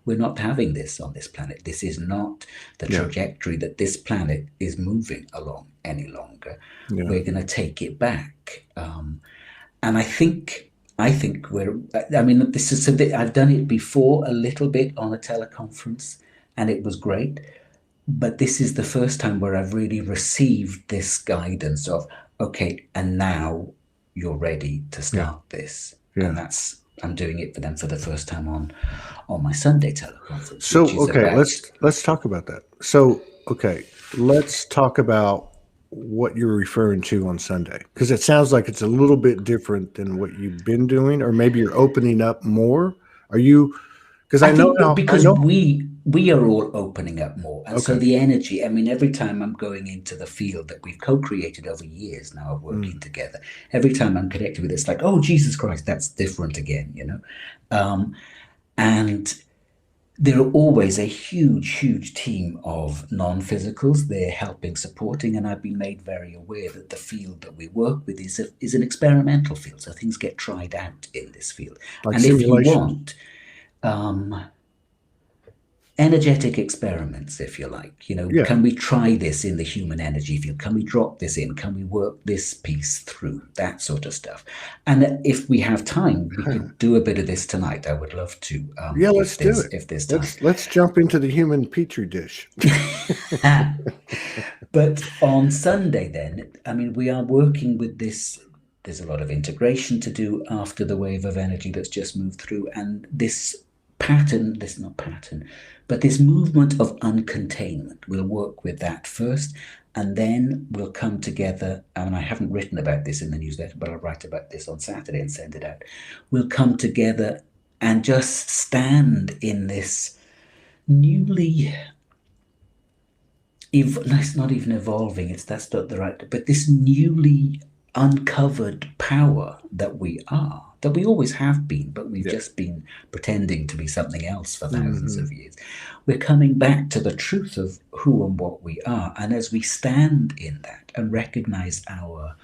we're not having this on this planet. This is not the yeah, trajectory that this planet is moving along any longer. yeah, We're going to take it back. And I think we're, I mean, this is a bit, I've done it before a little bit on a teleconference, and it was great. But this is the first time where I've really received this guidance of, okay, and now you're ready to yeah, start this. yeah. And I'm doing it for them for the first time on my Sunday teleconference, So, which is okay, about, let's talk about that. So, okay, let's talk about what you're referring to on Sunday, because it sounds like it's a little bit different than what you've been doing, or maybe you're opening up more. Are you? Because I I know think how I because know. we are all opening up more. And so Okay. the energy, I mean, every time I'm going into the field that we've co-created over years now of Mm, working together, every time I'm connected with it, it's like, oh, Jesus Christ, that's different again, and there are always a huge team of non-physicals. They're helping, supporting, and I've been made very aware that the field that we work with is an experimental field. So things get tried out in this field. like And if you simulations. want, um, energetic experiments, if you like, Yeah. can we try this in the human energy field? Can we drop this in? Can we work this piece through? That sort of stuff. And if we have time, we could do a bit of this tonight. I would love to, Yeah, let's do it. if there's time. Let's jump into the human petri dish. But on Sunday, then, I mean, we are working with this. There's a lot of integration to do after the wave of energy that's just moved through. And this not pattern, but this movement of uncontainment, we'll work with that first. And then we'll come together. And I haven't written about this in the newsletter, but I'll write about this on Saturday and send it out. We'll come together and just stand in this newly it's not even evolving, that's not the right, but this newly uncovered power that we always have been, but we've Yeah. just been pretending to be something else for thousands Mhm. of years. We're coming back to the truth of who and what we are. And as we stand in that and recognize our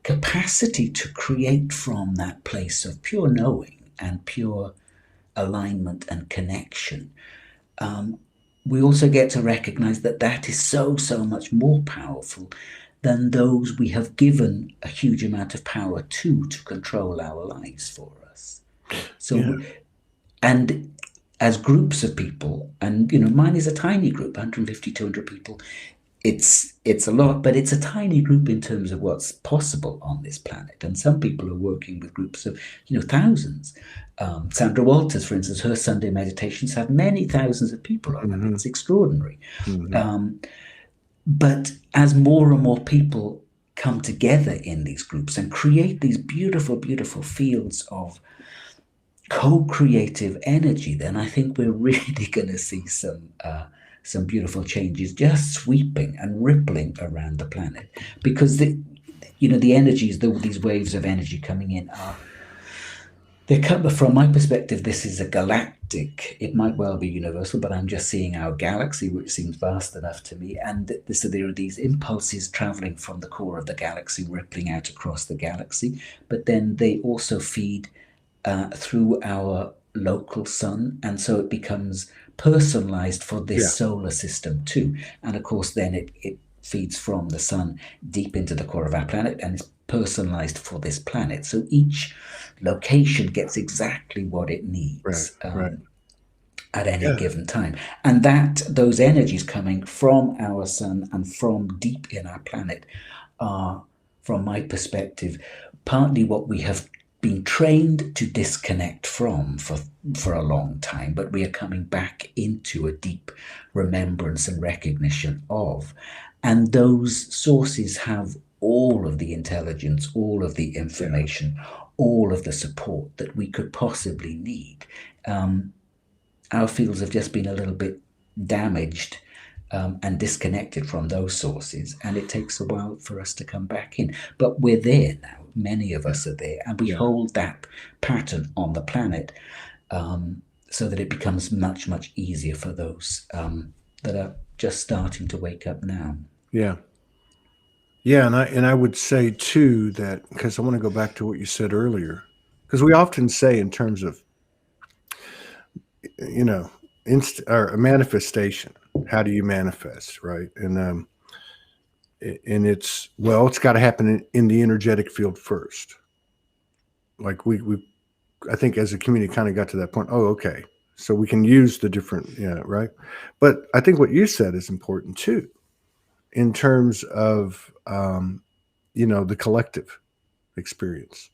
capacity to create from that place of pure knowing and pure alignment and connection, we also get to recognize that that is so much more powerful than those we have given a huge amount of power to control our lives for us. Yeah. And as groups of people, and mine is a tiny group, 150, 200 people. It's a lot, but it's a tiny group in terms of what's possible on this planet. And some people are working with groups of thousands. Sandra Walters, for instance, her Sunday meditations have many thousands of people on them. Mhm. It's extraordinary. Mhm. But as more and more people come together in these groups and create these beautiful, beautiful fields of co-creative energy, then I think we're really going to see some beautiful changes just sweeping and rippling around the planet, because the energies, these waves of energy coming in they come from my perspective. This is a galactic. It might well be universal, but I'm just seeing our galaxy, which seems vast enough to me. And so there are these impulses traveling from the core of the galaxy, rippling out across the galaxy. But then they also feed through our local sun, and so it becomes personalized for this Yeah. solar system too. And of course, then it feeds from the sun deep into the core of our planet, and it's personalized for this planet. So each location gets exactly what it Right. needs Right. at any Yeah. given time. And that those energies coming from our sun and from deep in our planet are, from my perspective, partly what we have been trained to disconnect from for a long time, but we are coming back into a deep remembrance and recognition of. And those sources have all of the intelligence, all of the Yeah. information, all of the support that we could possibly need. Our fields have just been a little bit damaged and disconnected from those sources, and it takes a while for us to come back in. But we're there now. Many of us are there, and we Yeah. hold that pattern on the planet, so that it becomes much, much easier for those that are just starting to wake up now. Yeah. Yeah. And I would say too that, because I want to go back to what you said earlier, because we often say in terms of, you know, or a manifestation. How do you manifest, right? And it's got to happen in the energetic field first. Like we I think as a community kind of got to that point. Oh, okay, so we can use the different, yeah, right. But I think what you said is important too, in terms of the collective experience.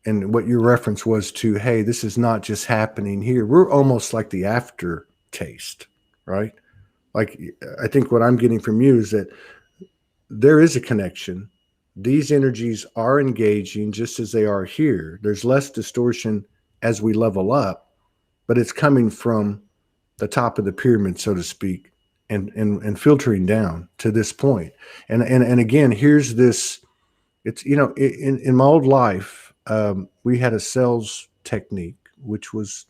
And what your reference was to, hey, this is not just happening here. We're almost like the aftertaste, right? Like, I think what I'm getting from you is that there is a connection. These energies are engaging just as they are here. There's less distortion as we level up, but it's coming from the top of the pyramid, so to speak, and filtering down to this point. And again, here's this. It's, in my old life, we had a sales technique which was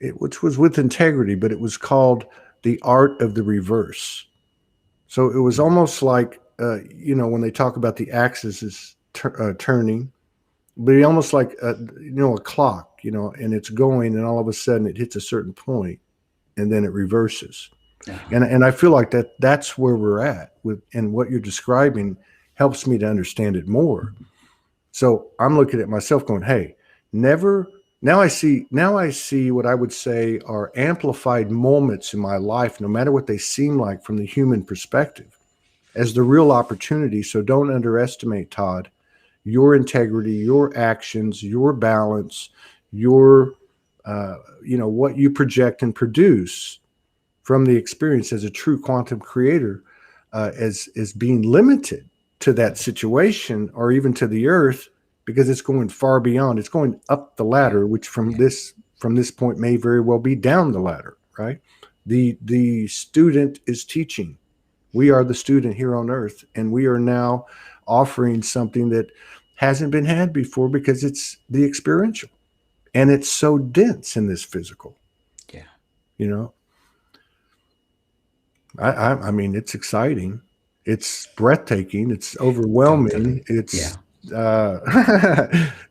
with integrity, but it was called the art of the reverse. So it was almost like, when they talk about the axis is turning, but almost like, a clock, and it's going, and all of a sudden it hits a certain point, and then it reverses. Uh-huh. And I feel like that's where we're at with, and what you're describing helps me to understand it more. So I'm looking at myself going, hey, never. Now I see what I would say are amplified moments in my life, no matter what they seem like from the human perspective, as the real opportunity. So don't underestimate, Todd, your integrity, your actions, your balance, your, what you project and produce from the experience as a true quantum creator, as being limited to that situation or even to the earth, because it's going far beyond. It's going up the ladder, which from this point may very well be down the ladder, right? The student is teaching. We are the student here on earth, and we are now offering something that hasn't been had before, because it's the experiential, and it's so dense in this physical. Yeah. You know, I mean, it's exciting. It's breathtaking. It's overwhelming. Totally. Yeah.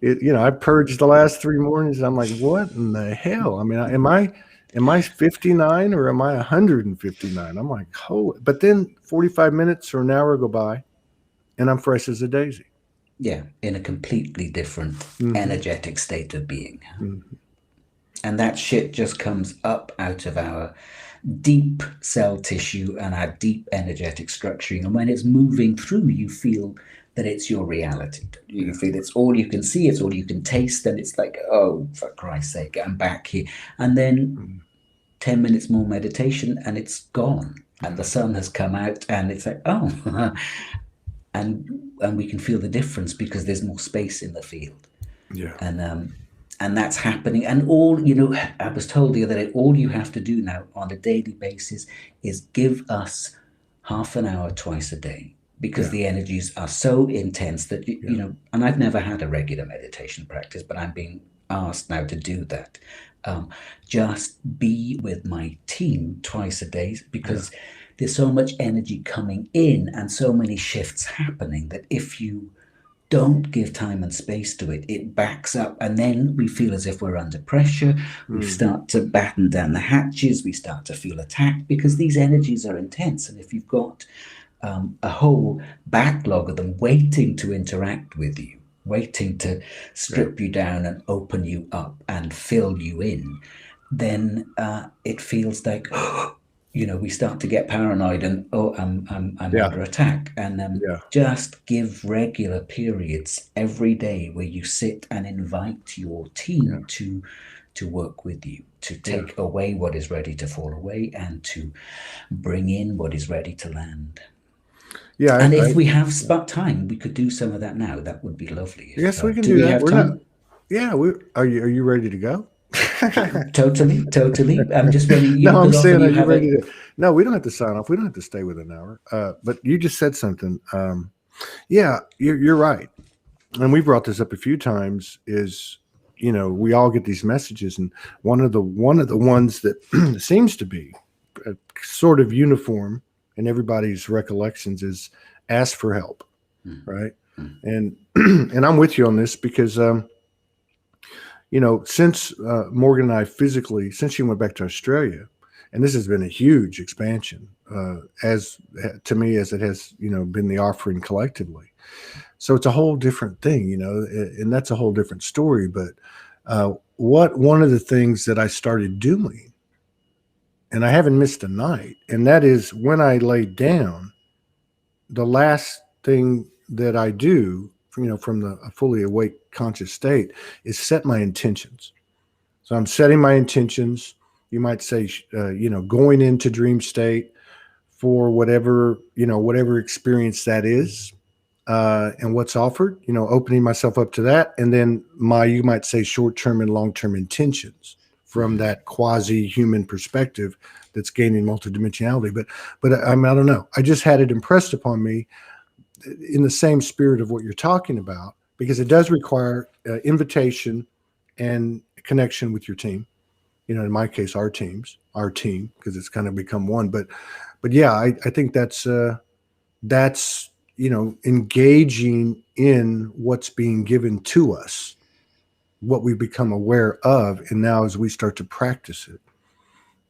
It's I purged the last 3 mornings. I'm like, what in the hell? I mean, am I 59 or am I 159? I'm like, oh, but then 45 minutes or an hour go by, and I'm fresh as a daisy. Yeah. In a completely different energetic state of being. Mm-hmm. And that shit just comes up out of our deep cell tissue and our deep energetic structuring. And when it's moving through, you feel that it's your reality. You feel it's all you can see, it's all you can taste. And it's like, oh, for Christ's sake, I'm back here. And then 10 minutes more meditation and it's gone. And the sun has come out and it's like, oh, and we can feel the difference because there's more space in the field. Yeah. And that's happening. And all, I was told the other day, all you have to do now on a daily basis is give us half an hour twice a day, because Yeah. the energies are so intense that and I've never had a regular meditation practice, but I'm being asked now to do that. Just be with my team twice a day, because there's so much energy coming in and so many shifts happening that if you don't give time and space to it, it backs up, and then we feel as if we're under pressure. We start to batten down the hatches. We start to feel attacked because these energies are intense. And if you've got a whole backlog of them waiting to interact with you, waiting to strip you down and open you up and fill you in, then it feels like we start to get paranoid and I'm under attack. And just give regular periods every day where you sit and invite your team to work with you, to take away what is ready to fall away and to bring in what is ready to land. Yeah. And if we have time, we could do some of that now. That would be lovely. Yes, we can do that. We're time? Not. Yeah. Are you ready to go? Totally. I'm just ready. No, I'm saying, are you ready to? No, we don't have to sign off. We don't have to stay with an hour. But you just said something. Yeah, you're right. And we brought this up a few times. Is we all get these messages, and one of the ones that seems to be sort of uniform in everybody's recollections is ask for help, right? And I'm with you on this because since Morgan and I physically, since she went back to Australia, and this has been a huge expansion as to me as it has been the offering collectively. So it's a whole different thing, and that's a whole different story. But one of the things that I started doing, and I haven't missed a night, and that is when I lay down, the last thing that I do, from the fully awake conscious state, is set my intentions. So I'm setting my intentions. You might say, going into dream state for whatever experience that is, and what's offered, opening myself up to that. And then you might say short-term and long-term intentions from that quasi-human perspective that's gaining multidimensionality. But I don't know. I just had it impressed upon me in the same spirit of what you're talking about, because it does require invitation and connection with your team. In my case, our team, because it's kind of become one. But yeah, I think that's engaging in what's being given to us, what we become aware of, and now as we start to practice it,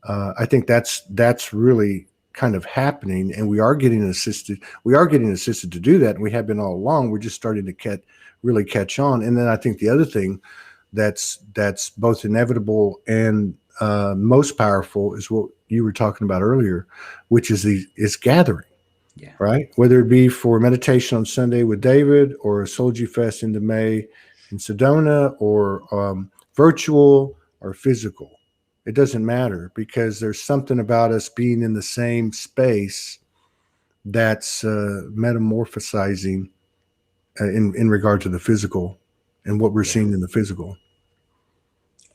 I think that's really kind of happening, and we are getting assisted to do that, and we have been all along. We're just starting to really catch on. And then I think the other thing that's both inevitable and most powerful is what you were talking about earlier, which is gathering. Yeah. Right. Whether it be for meditation on Sunday with David, or a Soulogy Fest into May in Sedona, or virtual or physical, it doesn't matter, because there's something about us being in the same space that's metamorphosizing in regard to the physical and what we're seeing in the physical.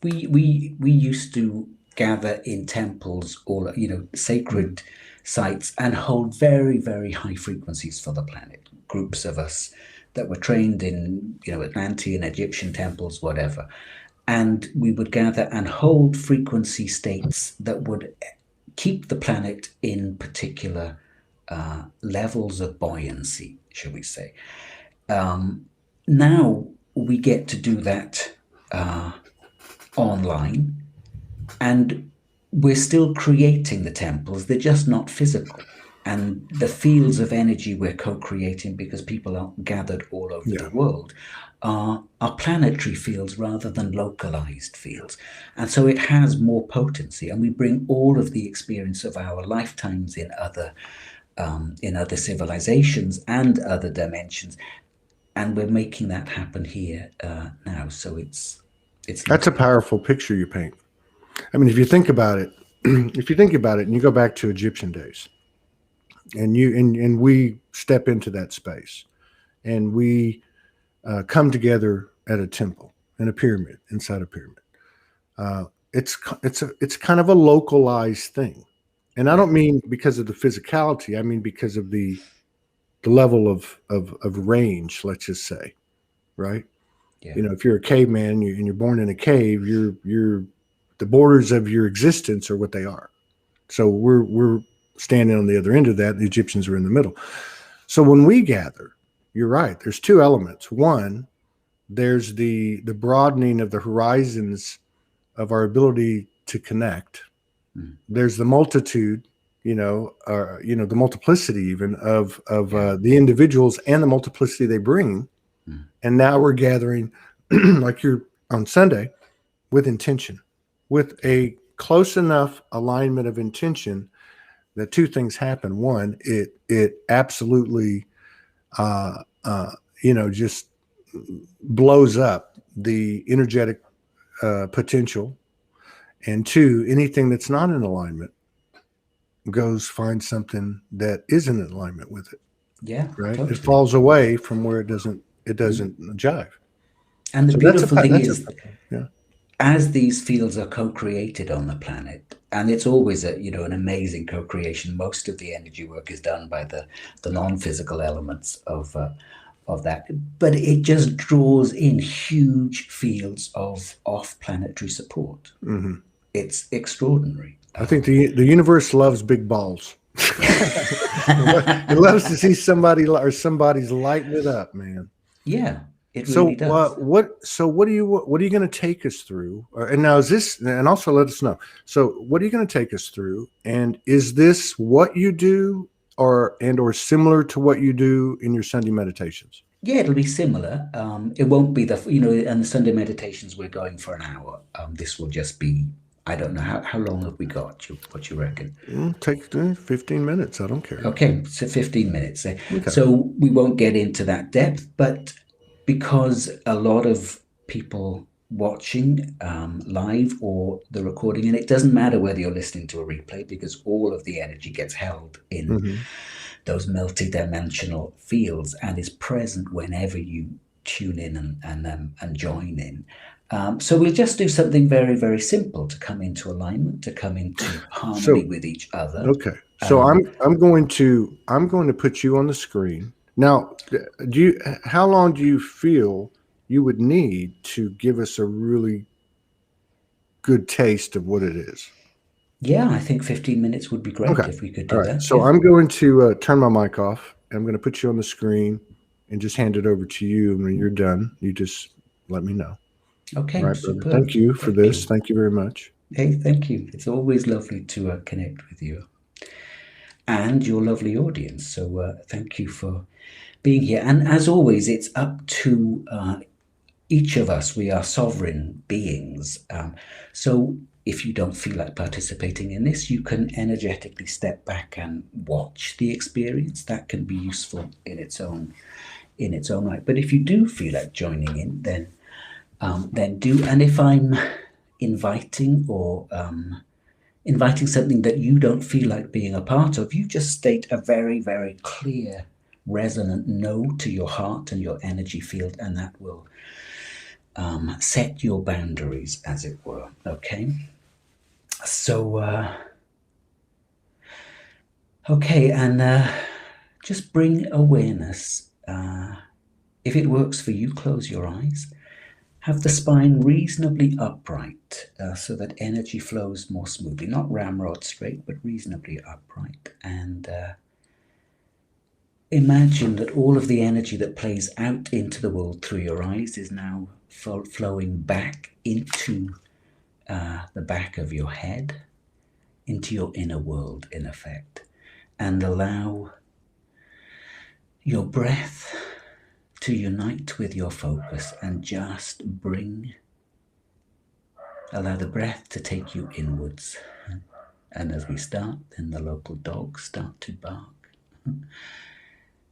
We used to gather in temples, or sacred sites, and hold very, very high frequencies for the planet. Groups of us that were trained in Atlantean, Egyptian temples, whatever, and we would gather and hold frequency states that would keep the planet in particular levels of buoyancy, shall we say. Now we get to do that online, and we're still creating the temples. They're just not physical. And the fields of energy we're co-creating, because people are gathered all over the world, are planetary fields rather than localized fields. And so it has more potency, and we bring all of the experience of our lifetimes in other civilizations and other dimensions, and we're making that happen here now. So that's a powerful picture you paint. I mean, if you think about it, and you go back to Egyptian days, and we step into that space, and we come together at a temple, in a pyramid, inside a pyramid. Uh, it's kind of a localized thing, and I Yeah. don't mean because of the physicality. I mean because of the level of range. Let's just say, right? Yeah. You know, if you're a caveman and you're born in a cave, you're the borders of your existence are what they are. So we're standing on the other end of that. The Egyptians are in the middle. So when we gather, you're right. There's two elements. One, there's the broadening of the horizons of our ability to connect. Mm. There's the multitude, the multiplicity even of Yeah. the individuals and the multiplicity they bring. Mm. And now we're gathering, like you're on Sunday, with intention, with a close enough alignment of intention that two things happen. One, it absolutely, uh, uh, just blows up the energetic potential. And two, anything that's not in alignment goes find something that isn't in alignment with it. Yeah, Right? It totally. falls away from where it Mm. doesn't jive. And the So beautiful thing that's a is, yeah. as these fields are co-created on the planet, and it's always an amazing co-creation. Most of the energy work is done by the non-physical elements of that, but it just draws in huge fields of off-planetary support. Mm-hmm. It's extraordinary. I think the universe loves big balls. It loves to see somebody's lighting it up, man. Yeah, it So really does. what are you going to take us through? And now is this, and also let us know. So what are you going to take us through? And is this what you do, or similar to what you do in your Sunday meditations? Yeah, it'll be similar. It won't be and the Sunday meditations, we're going for an hour. This will just be, I don't know, how long have we got? What you reckon? Take 15 minutes. I don't care. Okay, so 15 minutes. Okay. So we won't get into that depth, but because a lot of people watching live or the recording, and it doesn't matter whether you're listening to a replay, because all of the energy gets held in Mm-hmm. those multi-dimensional fields and is present whenever you tune in and join in. So we'll just do something very, very simple to come into alignment, to come into harmony with each other. Okay. So I'm going to put you on the screen. Now, how long do you feel you would need to give us a really good taste of what it is? Yeah, I think 15 minutes would be great if we could do All right. that. So Yeah. I'm going to turn my mic off. I'm going to put you on the screen and just hand it over to you. And when you're done, you just let me know. Okay, All right, brother. superb. Thank you for this. Thank you very much. Hey, thank you. It's always lovely to connect with you and your lovely audience. So thank you for being here. And as always, it's up to each of us. We are sovereign beings. So if you don't feel like participating in this, you can energetically step back and watch the experience. That can be useful in its own right. But if you do feel like joining in, then do. And if I'm inviting something that you don't feel like being a part of, you just state a very, very clear, resonant no to your heart and your energy field, and that will set your boundaries, as it were. Okay. So, okay, and just bring awareness. If it works for you, close your eyes. Have the spine reasonably upright so that energy flows more smoothly. Not ramrod straight, but reasonably upright. And imagine that all of the energy that plays out into the world through your eyes is now flowing back into the back of your head, into your inner world, in effect. And allow your breath to unite with your focus, and just allow the breath to take you inwards. And as we start, then the local dogs start to bark.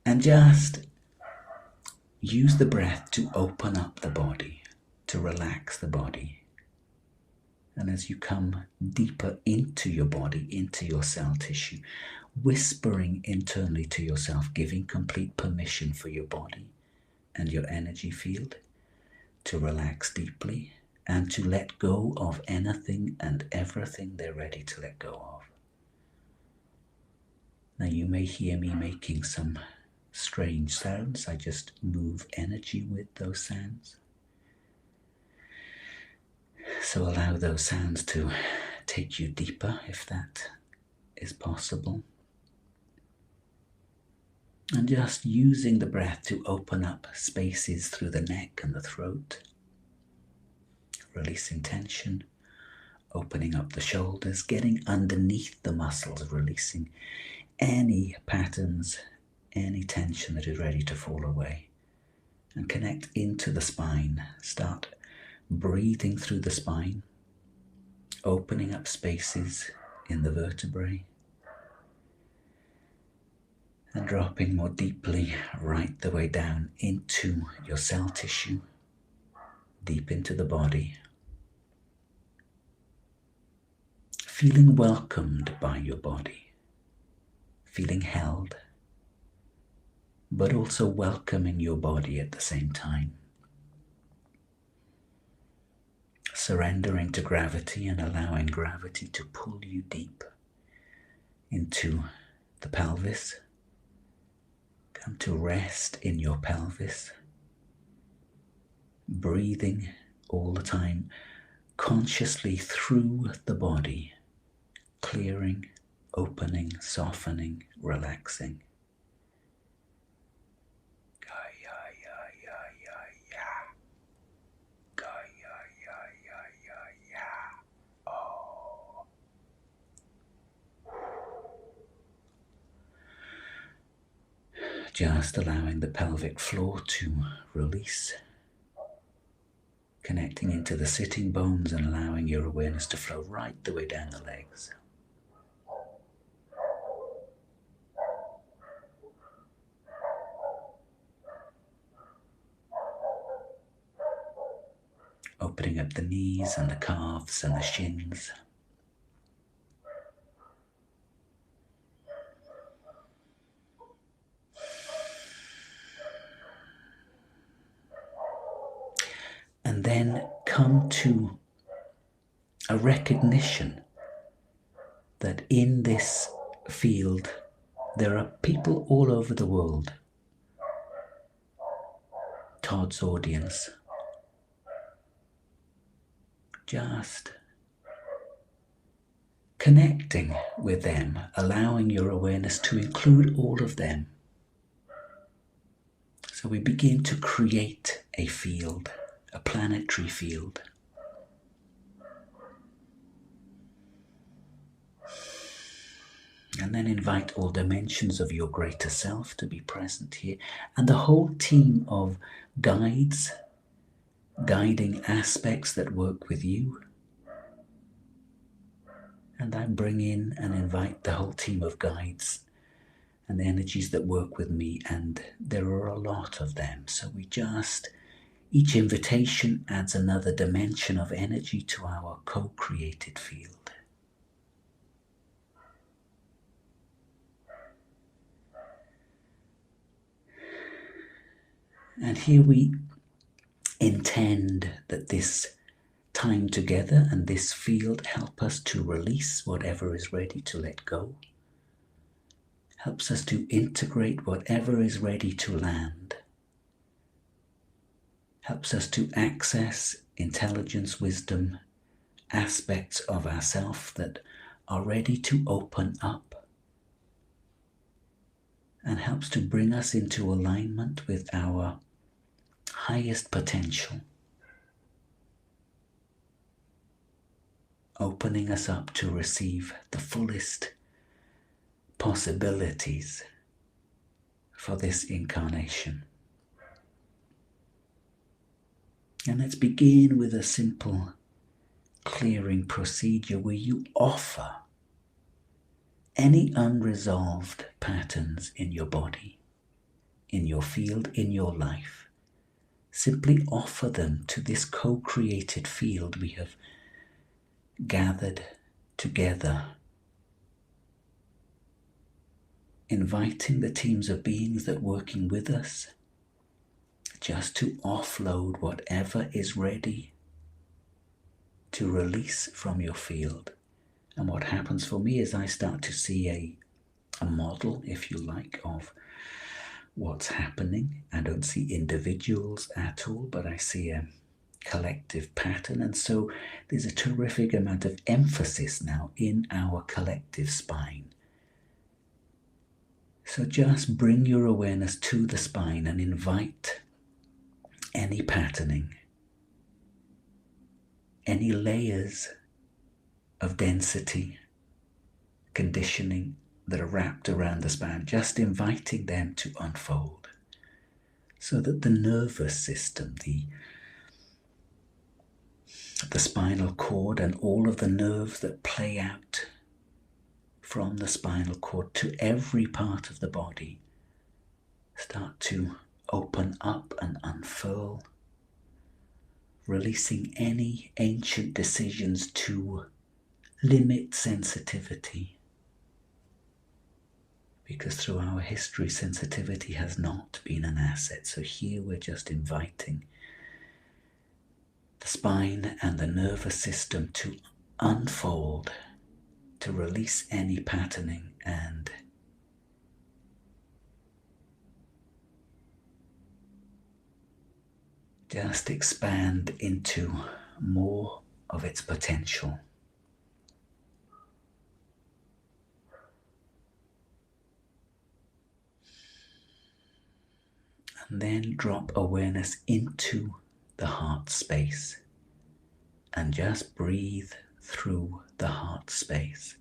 And just use the breath to open up the body, to relax the body. And as you come deeper into your body, into your cell tissue, whispering internally to yourself, giving complete permission for your body and your energy field to relax deeply and to let go of anything and everything they're ready to let go of. Now you may hear me making some strange sounds. I just move energy with those sounds. So allow those sounds to take you deeper if that is possible. And just using the breath to open up spaces through the neck and the throat, releasing tension, opening up the shoulders, getting underneath the muscles, releasing any patterns, any tension that is ready to fall away, and connect into the spine. Start breathing through the spine, opening up spaces in the vertebrae, and dropping more deeply right the way down into your cell tissue, deep into the body, feeling welcomed by your body, feeling held, but also welcoming your body at the same time. Surrendering to gravity and allowing gravity to pull you deep into the pelvis. Come to rest in your pelvis, breathing all the time, consciously through the body, clearing, opening, softening, relaxing. Just allowing the pelvic floor to release, connecting into the sitting bones and allowing your awareness to flow right the way down the legs. Opening up the knees and the calves and the shins. And then come to a recognition that in this field there are people all over the world. Todd's audience. Just connecting with them, allowing your awareness to include all of them. So we begin to create a field, a planetary field. And then invite all dimensions of your greater self to be present here. And the whole team of guides, guiding aspects that work with you. And I bring in and invite the whole team of guides and the energies that work with me. And there are a lot of them. So each invitation adds another dimension of energy to our co-created field. And here we intend that this time together and this field help us to release whatever is ready to let go. Helps us to integrate whatever is ready to land. Helps us to access intelligence, wisdom, aspects of ourself that are ready to open up. And helps to bring us into alignment with our highest potential. Opening us up to receive the fullest possibilities for this incarnation. And let's begin with a simple clearing procedure where you offer any unresolved patterns in your body, in your field, in your life. Simply offer them to this co-created field we have gathered together, inviting the teams of beings that are working with us just to offload whatever is ready to release from your field. And what happens for me is I start to see a model, if you like, of what's happening. I don't see individuals at all, but I see a collective pattern. And so there's a terrific amount of emphasis now in our collective spine. So just bring your awareness to the spine and invite any patterning, any layers of density, conditioning that are wrapped around the spine, just inviting them to unfold so that the nervous system, the spinal cord and all of the nerves that play out from the spinal cord to every part of the body start to open up and unfurl, releasing any ancient decisions to limit sensitivity. Because through our history, sensitivity has not been an asset. So here we're just inviting the spine and the nervous system to unfold, to release any patterning and just expand into more of its potential. And then drop awareness into the heart space and just breathe through the heart space.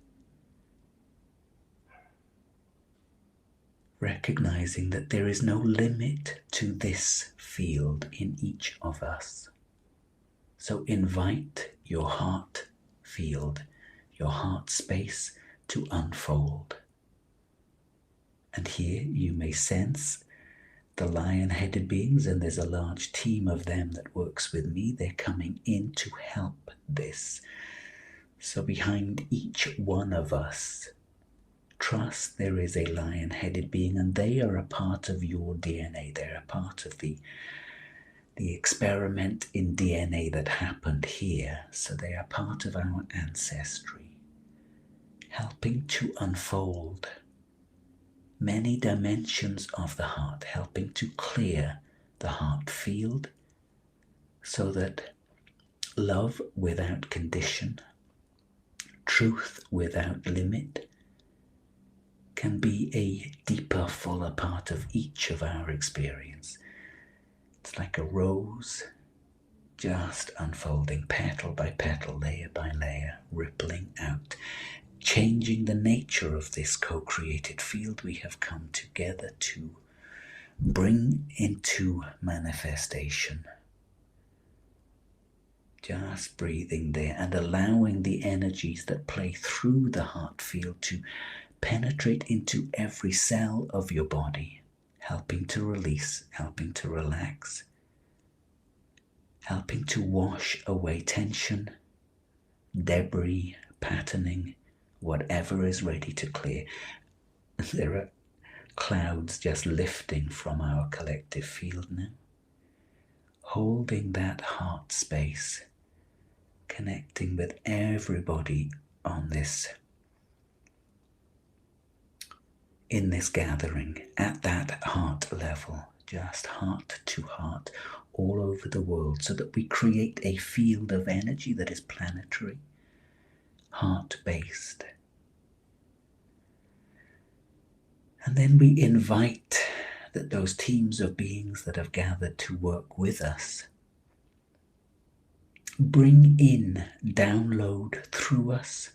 Recognizing that there is no limit to this field in each of us. So invite your heart field, your heart space to unfold. And here you may sense the lion-headed beings, and there's a large team of them that works with me. They're coming in to help this. So behind each one of us, trust there is a lion-headed being, and they are a part of your DNA. They're a part of the experiment in DNA that happened here. So they are part of our ancestry, helping to unfold many dimensions of the heart, helping to clear the heart field so that love without condition, truth without limit, can be a deeper, fuller part of each of our experience. It's like a rose just unfolding petal by petal, layer by layer, rippling out, changing the nature of this co-created field we have come together to bring into manifestation. Just breathing there and allowing the energies that play through the heart field to penetrate into every cell of your body, helping to release, helping to relax, helping to wash away tension, debris, patterning, whatever is ready to clear. There are clouds just lifting from our collective field now, holding that heart space, connecting with everybody on this, in this gathering, at that heart level, just heart to heart, all over the world, so that we create a field of energy that is planetary, heart-based. And then we invite that those teams of beings that have gathered to work with us bring in, download through us,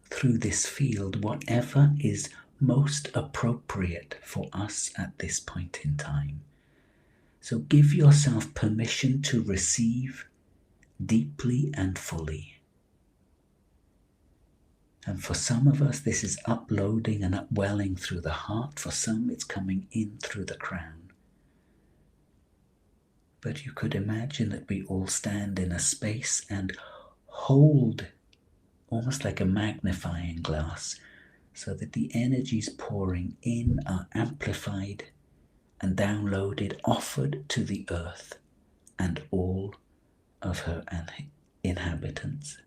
through this field, whatever is most appropriate for us at this point in time. So give yourself permission to receive deeply and fully. And for some of us, this is uploading and upwelling through the heart. For some, it's coming in through the crown. But you could imagine that we all stand in a space and hold, almost like a magnifying glass, so that the energies pouring in are amplified and downloaded, offered to the earth and all of her inhabitants.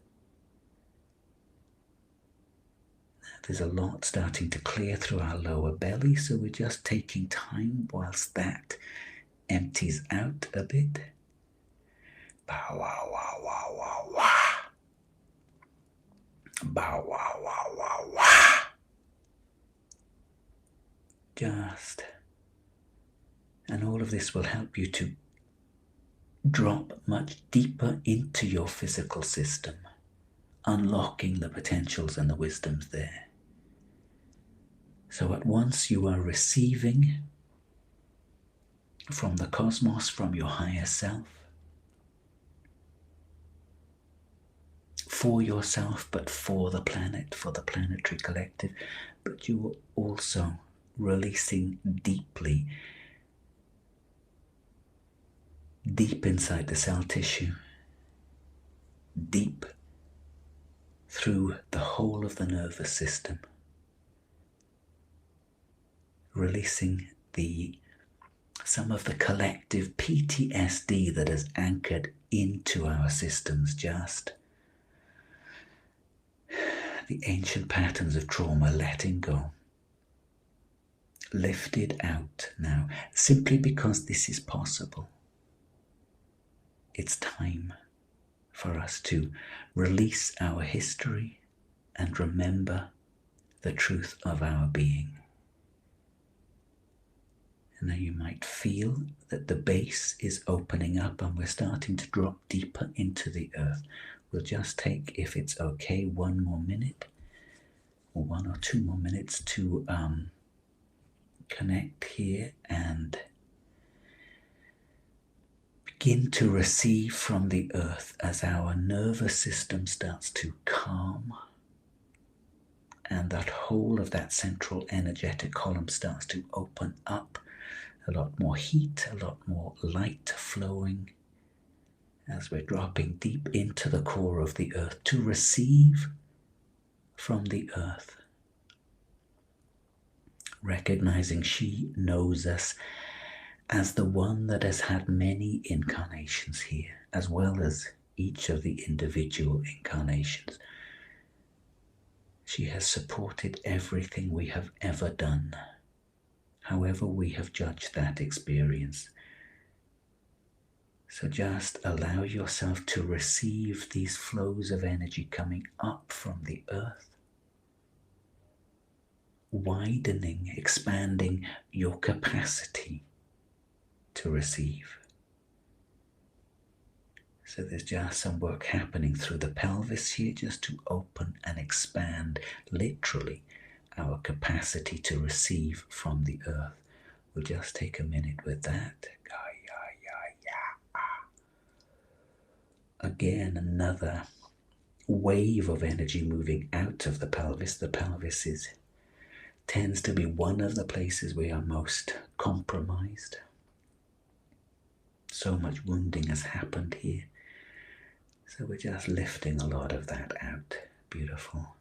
There's a lot starting to clear through our lower belly, so we're just taking time whilst that empties out a bit. Bow, wow, wow, wow, wow, wow. Bow, wow, wow, wow, wow. And all of this will help you to drop much deeper into your physical system, unlocking the potentials and the wisdoms there. So at once you are receiving from the cosmos, from your higher self, for yourself, but for the planet, for the planetary collective. But you are also releasing deeply, deep inside the cell tissue, deep through the whole of the nervous system, releasing some of the collective PTSD that has anchored into our systems, just the ancient patterns of trauma letting go, lifted out now, simply because this is possible. It's time for us to release our history and remember the truth of our being. And now you might feel that the base is opening up and we're starting to drop deeper into the earth. We'll just take, if it's okay, 1 more minute or 1 or 2 more minutes to connect here and begin to receive from the earth as our nervous system starts to calm and that whole of that central energetic column starts to open up. A lot more heat, a lot more light flowing as we're dropping deep into the core of the earth to receive from the earth, recognizing she knows us as the one that has had many incarnations here, as well as each of the individual incarnations. She has supported everything we have ever done, however we have judged that experience. So just allow yourself to receive these flows of energy coming up from the earth, widening, expanding your capacity to receive. So there's just some work happening through the pelvis here just to open and expand, literally, our capacity to receive from the earth. We'll just take a minute with that. Again, another wave of energy moving out of the pelvis. The pelvis tends to be one of the places we are most compromised. So much wounding has happened here. So we're just lifting a lot of that out. Beautiful.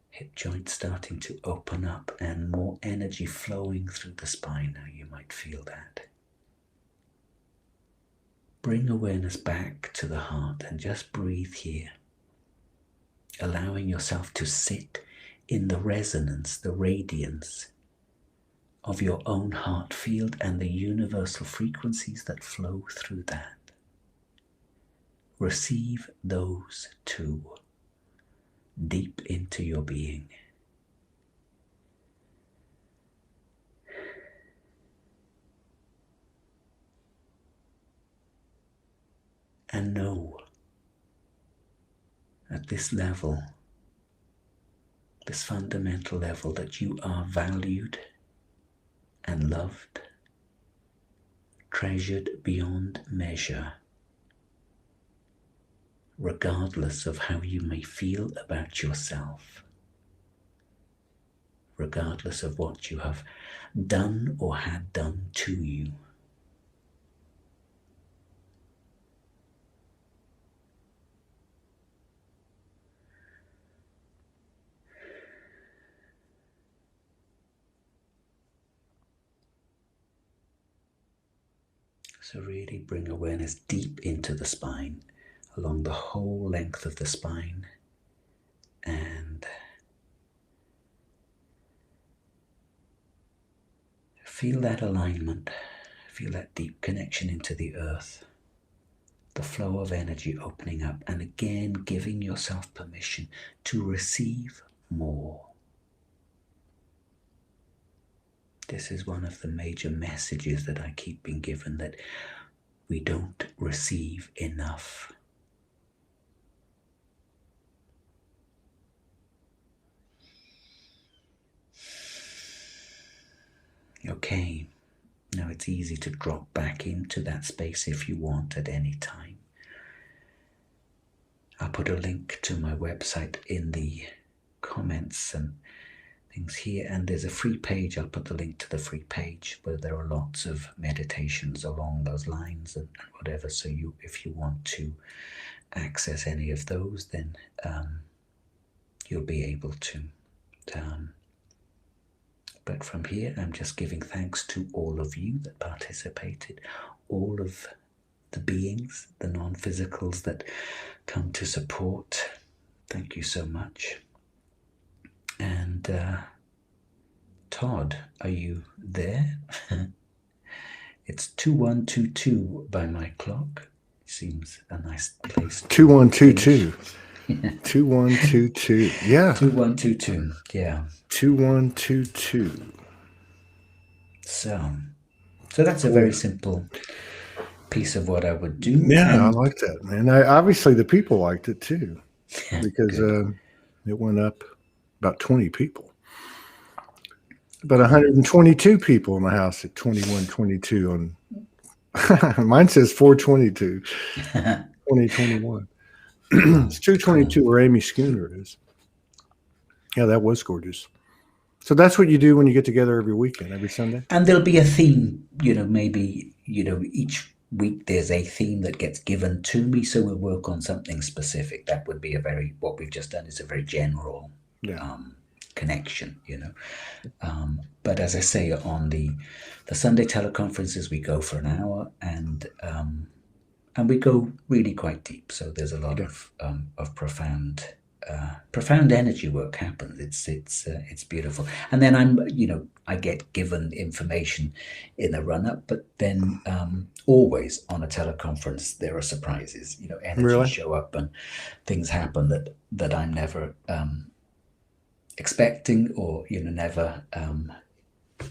Hip joints starting to open up and more energy flowing through the spine now. You might feel that. Bring awareness back to the heart and just breathe here. Allowing yourself to sit in the resonance, the radiance of your own heart field and the universal frequencies that flow through that. Receive those too, deep into your being. And know at this level, this fundamental level, that you are valued and loved, treasured beyond measure, regardless of how you may feel about yourself, regardless of what you have done or had done to you. So really bring awareness deep into the spine, along the whole length of the spine, and feel that alignment, feel that deep connection into the earth, the flow of energy opening up, and again giving yourself permission to receive more. This is one of the major messages that I keep being given, that we don't receive enough. Okay, now it's easy to drop back into that space if you want at any time. I'll put a link to my website in the comments and things here, and there's a free page. I'll put the link to the free page where there are lots of meditations along those lines and whatever. So if you want to access any of those, then you'll be able to. But from here, I'm just giving thanks to all of you that participated, all of the beings, the non-physicals that come to support. Thank you so much. And Todd, are you there? It's 2122 by my clock. Seems a nice place. 2122. 2122. Yeah. 2122. Yeah. 2122. So that's a very simple piece of what I would do. Yeah, I like that, man. Obviously the people liked it too, because it went up about 20 people. About 122 people in the house at 2122 on mine says 422 2021. It's 222 where Amy Schooner is. Yeah, that was gorgeous. So that's what you do when you get together every weekend, every Sunday? And there'll be a theme, maybe, each week there's a theme that gets given to me, so we'll work on something specific. That would be what we've just done is a very general connection, but as I say, on the Sunday teleconferences, we go for an hour, and we go really quite deep. So there's a lot of profound energy work happens. It's beautiful. And then I get given information in the run up, but then always on a teleconference there are surprises. Energies show up and things happen that I'm never expecting, or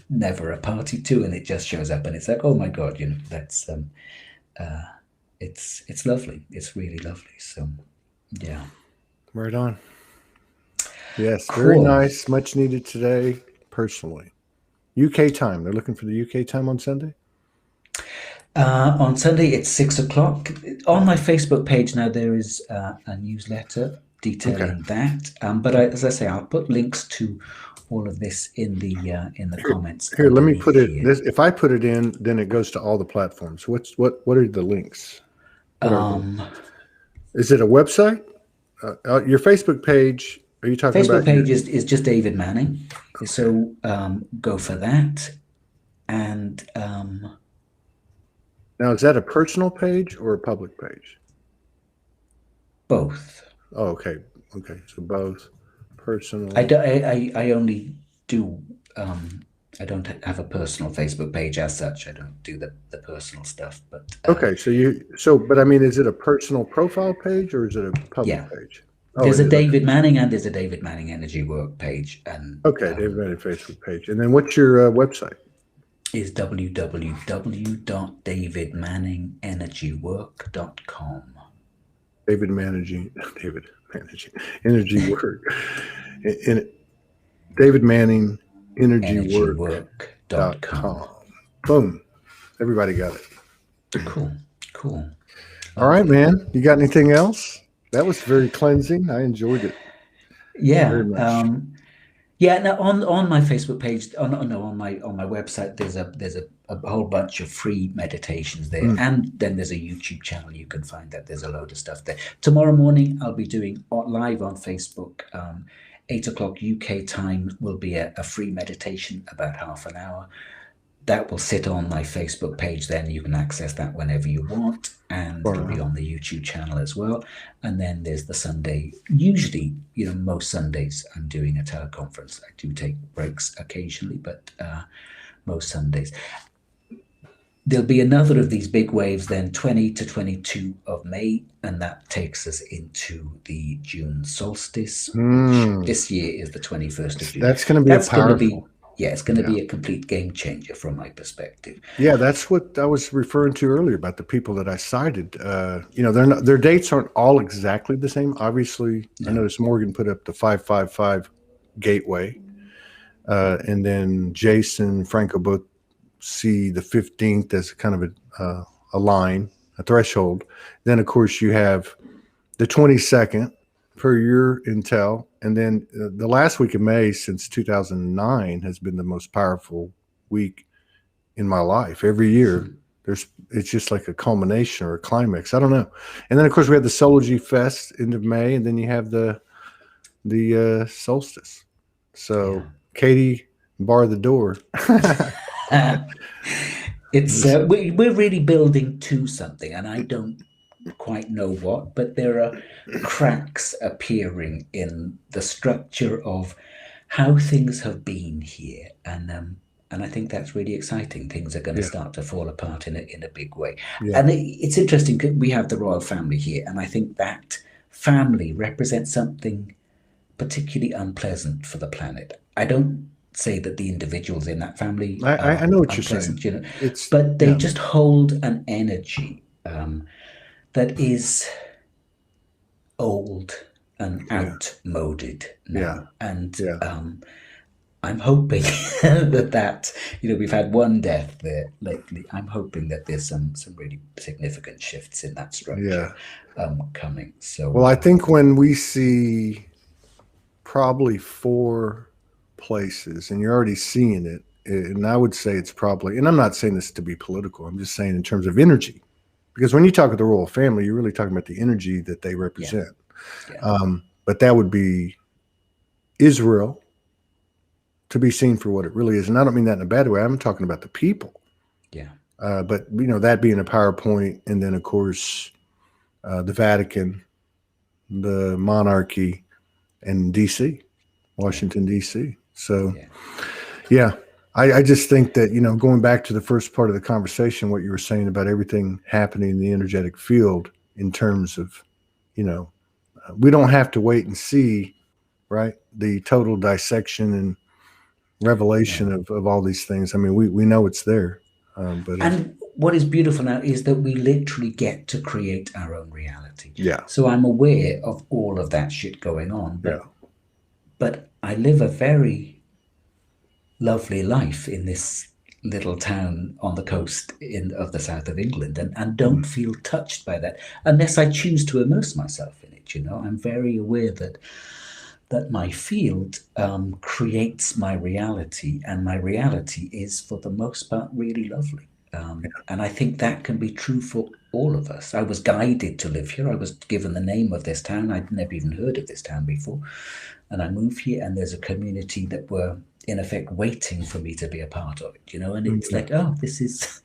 never a party to, and it just shows up, and it's like, oh my God, that's it's lovely. It's really lovely. So yeah. Right on. Yes, very nice. Much needed today, personally. UK time. They're looking for the UK time on Sunday? On Sunday, it's 6 o'clock. On my Facebook page now, there is a newsletter detailing that. But as I say, I'll put links to all of this in the comments. Here, let me put it. If I put it in, then it goes to all the platforms. What are the links? Is it a website? Your Facebook page? Are you talking about? Facebook page is just David Manning. So go for that. And now, is that a personal page or a public page? Both. Oh, okay. So both personal. I only do. I don't have a personal Facebook page as such. I don't do the personal stuff. But okay. But I mean, is it a personal profile page or is it a public page? Oh, there's a David Manning and there's a David Manning Energy Work page. And David Manning Facebook page. And then what's your website? Is www.davidmanningenergywork.com. David Manning Energy Work. David Manning energywork.com. Boom. Everybody got it. Cool. All right, man. You got anything else? That was very cleansing. I enjoyed it. Yeah. Very much. Now on my Facebook page, on my website, there's a whole bunch of free meditations there, and then there's a YouTube channel you can find that. There's a load of stuff there. Tomorrow morning I'll be doing live on Facebook. 8 o'clock UK time will be a free meditation, about half an hour. that will sit on my Facebook page. Then you can access that whenever you want, and it'll be on the YouTube channel as well. And then there's the Sunday. Usually, most Sundays I'm doing a teleconference. I do take breaks occasionally, but most Sundays. There'll be another of these big waves then 20 to 22 of May, and that takes us into the June solstice, which this year is the 21st of June. That's going to be powerful. It's going to be a complete game changer from my perspective. Yeah, that's what I was referring to earlier about the people that I cited. Their dates aren't all exactly the same. Obviously, I noticed Morgan put up the 555 gateway, and then Jason, Franco both see the 15th as kind of a line, a threshold. Then, of course, you have the 22nd per your intel. And then the last week of May since 2009 has been the most powerful week in my life. Every year, it's just like a culmination or a climax. I don't know. And then, of course, we have the Soulogy Fest end of May, and then you have the solstice. So, Katie, bar the door. It's we're really building to something, and I don't quite know what, but there are cracks appearing in the structure of how things have been here, and I think that's really exciting. Things are going to start to fall apart in a big way, and it's interesting. We have the royal family here, and I think that family represents something particularly unpleasant for the planet. I don't say that the individuals in that family I know what you're saying, but they just hold an energy that is old and outmoded now. And I'm hoping that we've had one death there lately. I'm hoping that there's some really significant shifts in that structure coming. So well, I think when we see probably 4 places, and you're already seeing it, and I would say it's probably, and I'm not saying this to be political, I'm just saying in terms of energy, because when you talk about the royal family, you're really talking about the energy that they represent. But that would be Israel to be seen for what it really is, and I don't mean that in a bad way. I'm talking about the people. But that being a PowerPoint, and then of course the Vatican, the monarchy, and DC, Washington DC. So, I just think that, going back to the first part of the conversation, what you were saying about everything happening in the energetic field in terms of, we don't have to wait and see, right, the total dissection and revelation of all these things. I mean, we know it's there. And what is beautiful now is that we literally get to create our own reality. So I'm aware of all of that shit going on. But I live a very lovely life in this little town on the coast of the south of England, and don't feel touched by that unless I choose to immerse myself in it. I'm very aware that my field creates my reality, and my reality is for the most part really lovely. And I think that can be true for all of us. I was guided to live here. I was given the name of this town. I'd never even heard of this town before. And I moved here, and there's a community that were, in effect, waiting for me to be a part of it, and it's like, this is,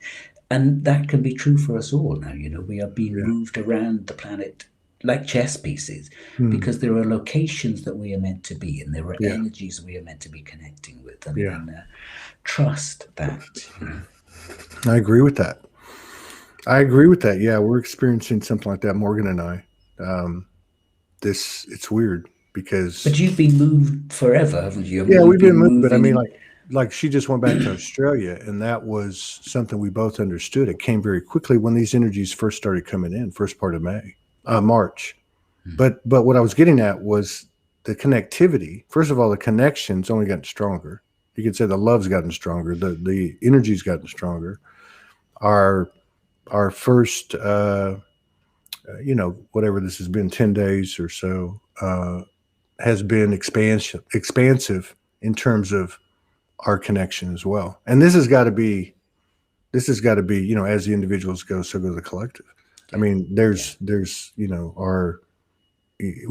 and that can be true for us all now. We are being moved around the planet like chess pieces, because there are locations that we are meant to be in. There are energies we are meant to be connecting with, and trust that. I agree with that. Yeah, we're experiencing something like that, Morgan and I. It's weird because. But you've been moved forever, haven't you? Yeah, we've been moved, but I mean, like she just went back to Australia, and that was something we both understood. It came very quickly when these energies first started coming in, first part of March. But what I was getting at was the connectivity. First of all, the connection's only gotten stronger. You could say the love's gotten stronger. The energy's gotten stronger. Our first, whatever this has been, 10 days or so, has been expansive in terms of our connection as well. And this has got to be, as the individuals go, so goes the collective. I mean, there's we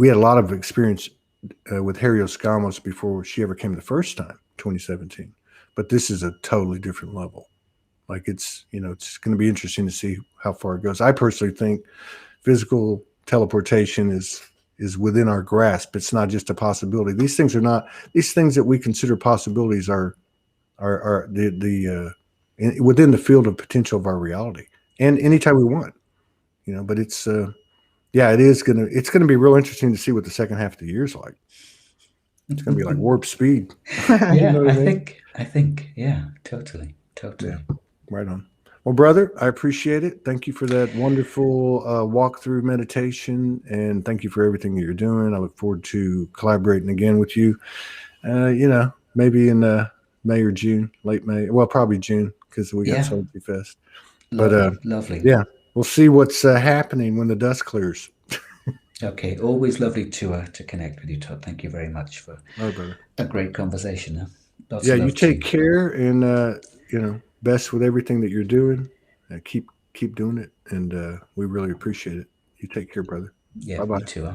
had a lot of experience with Harrios Gamos before she ever came the first time, 2017. But this is a totally different level. Like it's it's going to be interesting to see how far it goes. I personally think physical teleportation is within our grasp. It's not just a possibility. These things are not these things that we consider possibilities are within the field of potential of our reality, and anytime we want, But it's yeah, it's gonna be real interesting to see what the second half of the year is like. It's gonna be like warp speed. You Yeah, know what I mean? I think, yeah, totally, Yeah, totally. right on. Well, brother, I appreciate it. Thank you for that wonderful walkthrough meditation, and thank you for everything that you're doing. I look forward to collaborating again with you. Maybe in May or June, late May. Well, probably June because we got Yeah, Soulogy Fest. But lovely, lovely. yeah, we'll see what's happening when the dust clears. Okay, always lovely to connect with you, Todd. Thank you very much for All right, brother. a great conversation. Huh? Lots Yeah, of you love to take you. care, and best with everything that you're doing. Keep doing it, and we really appreciate it. You take care, brother. Yeah, Bye you bye. too. Huh?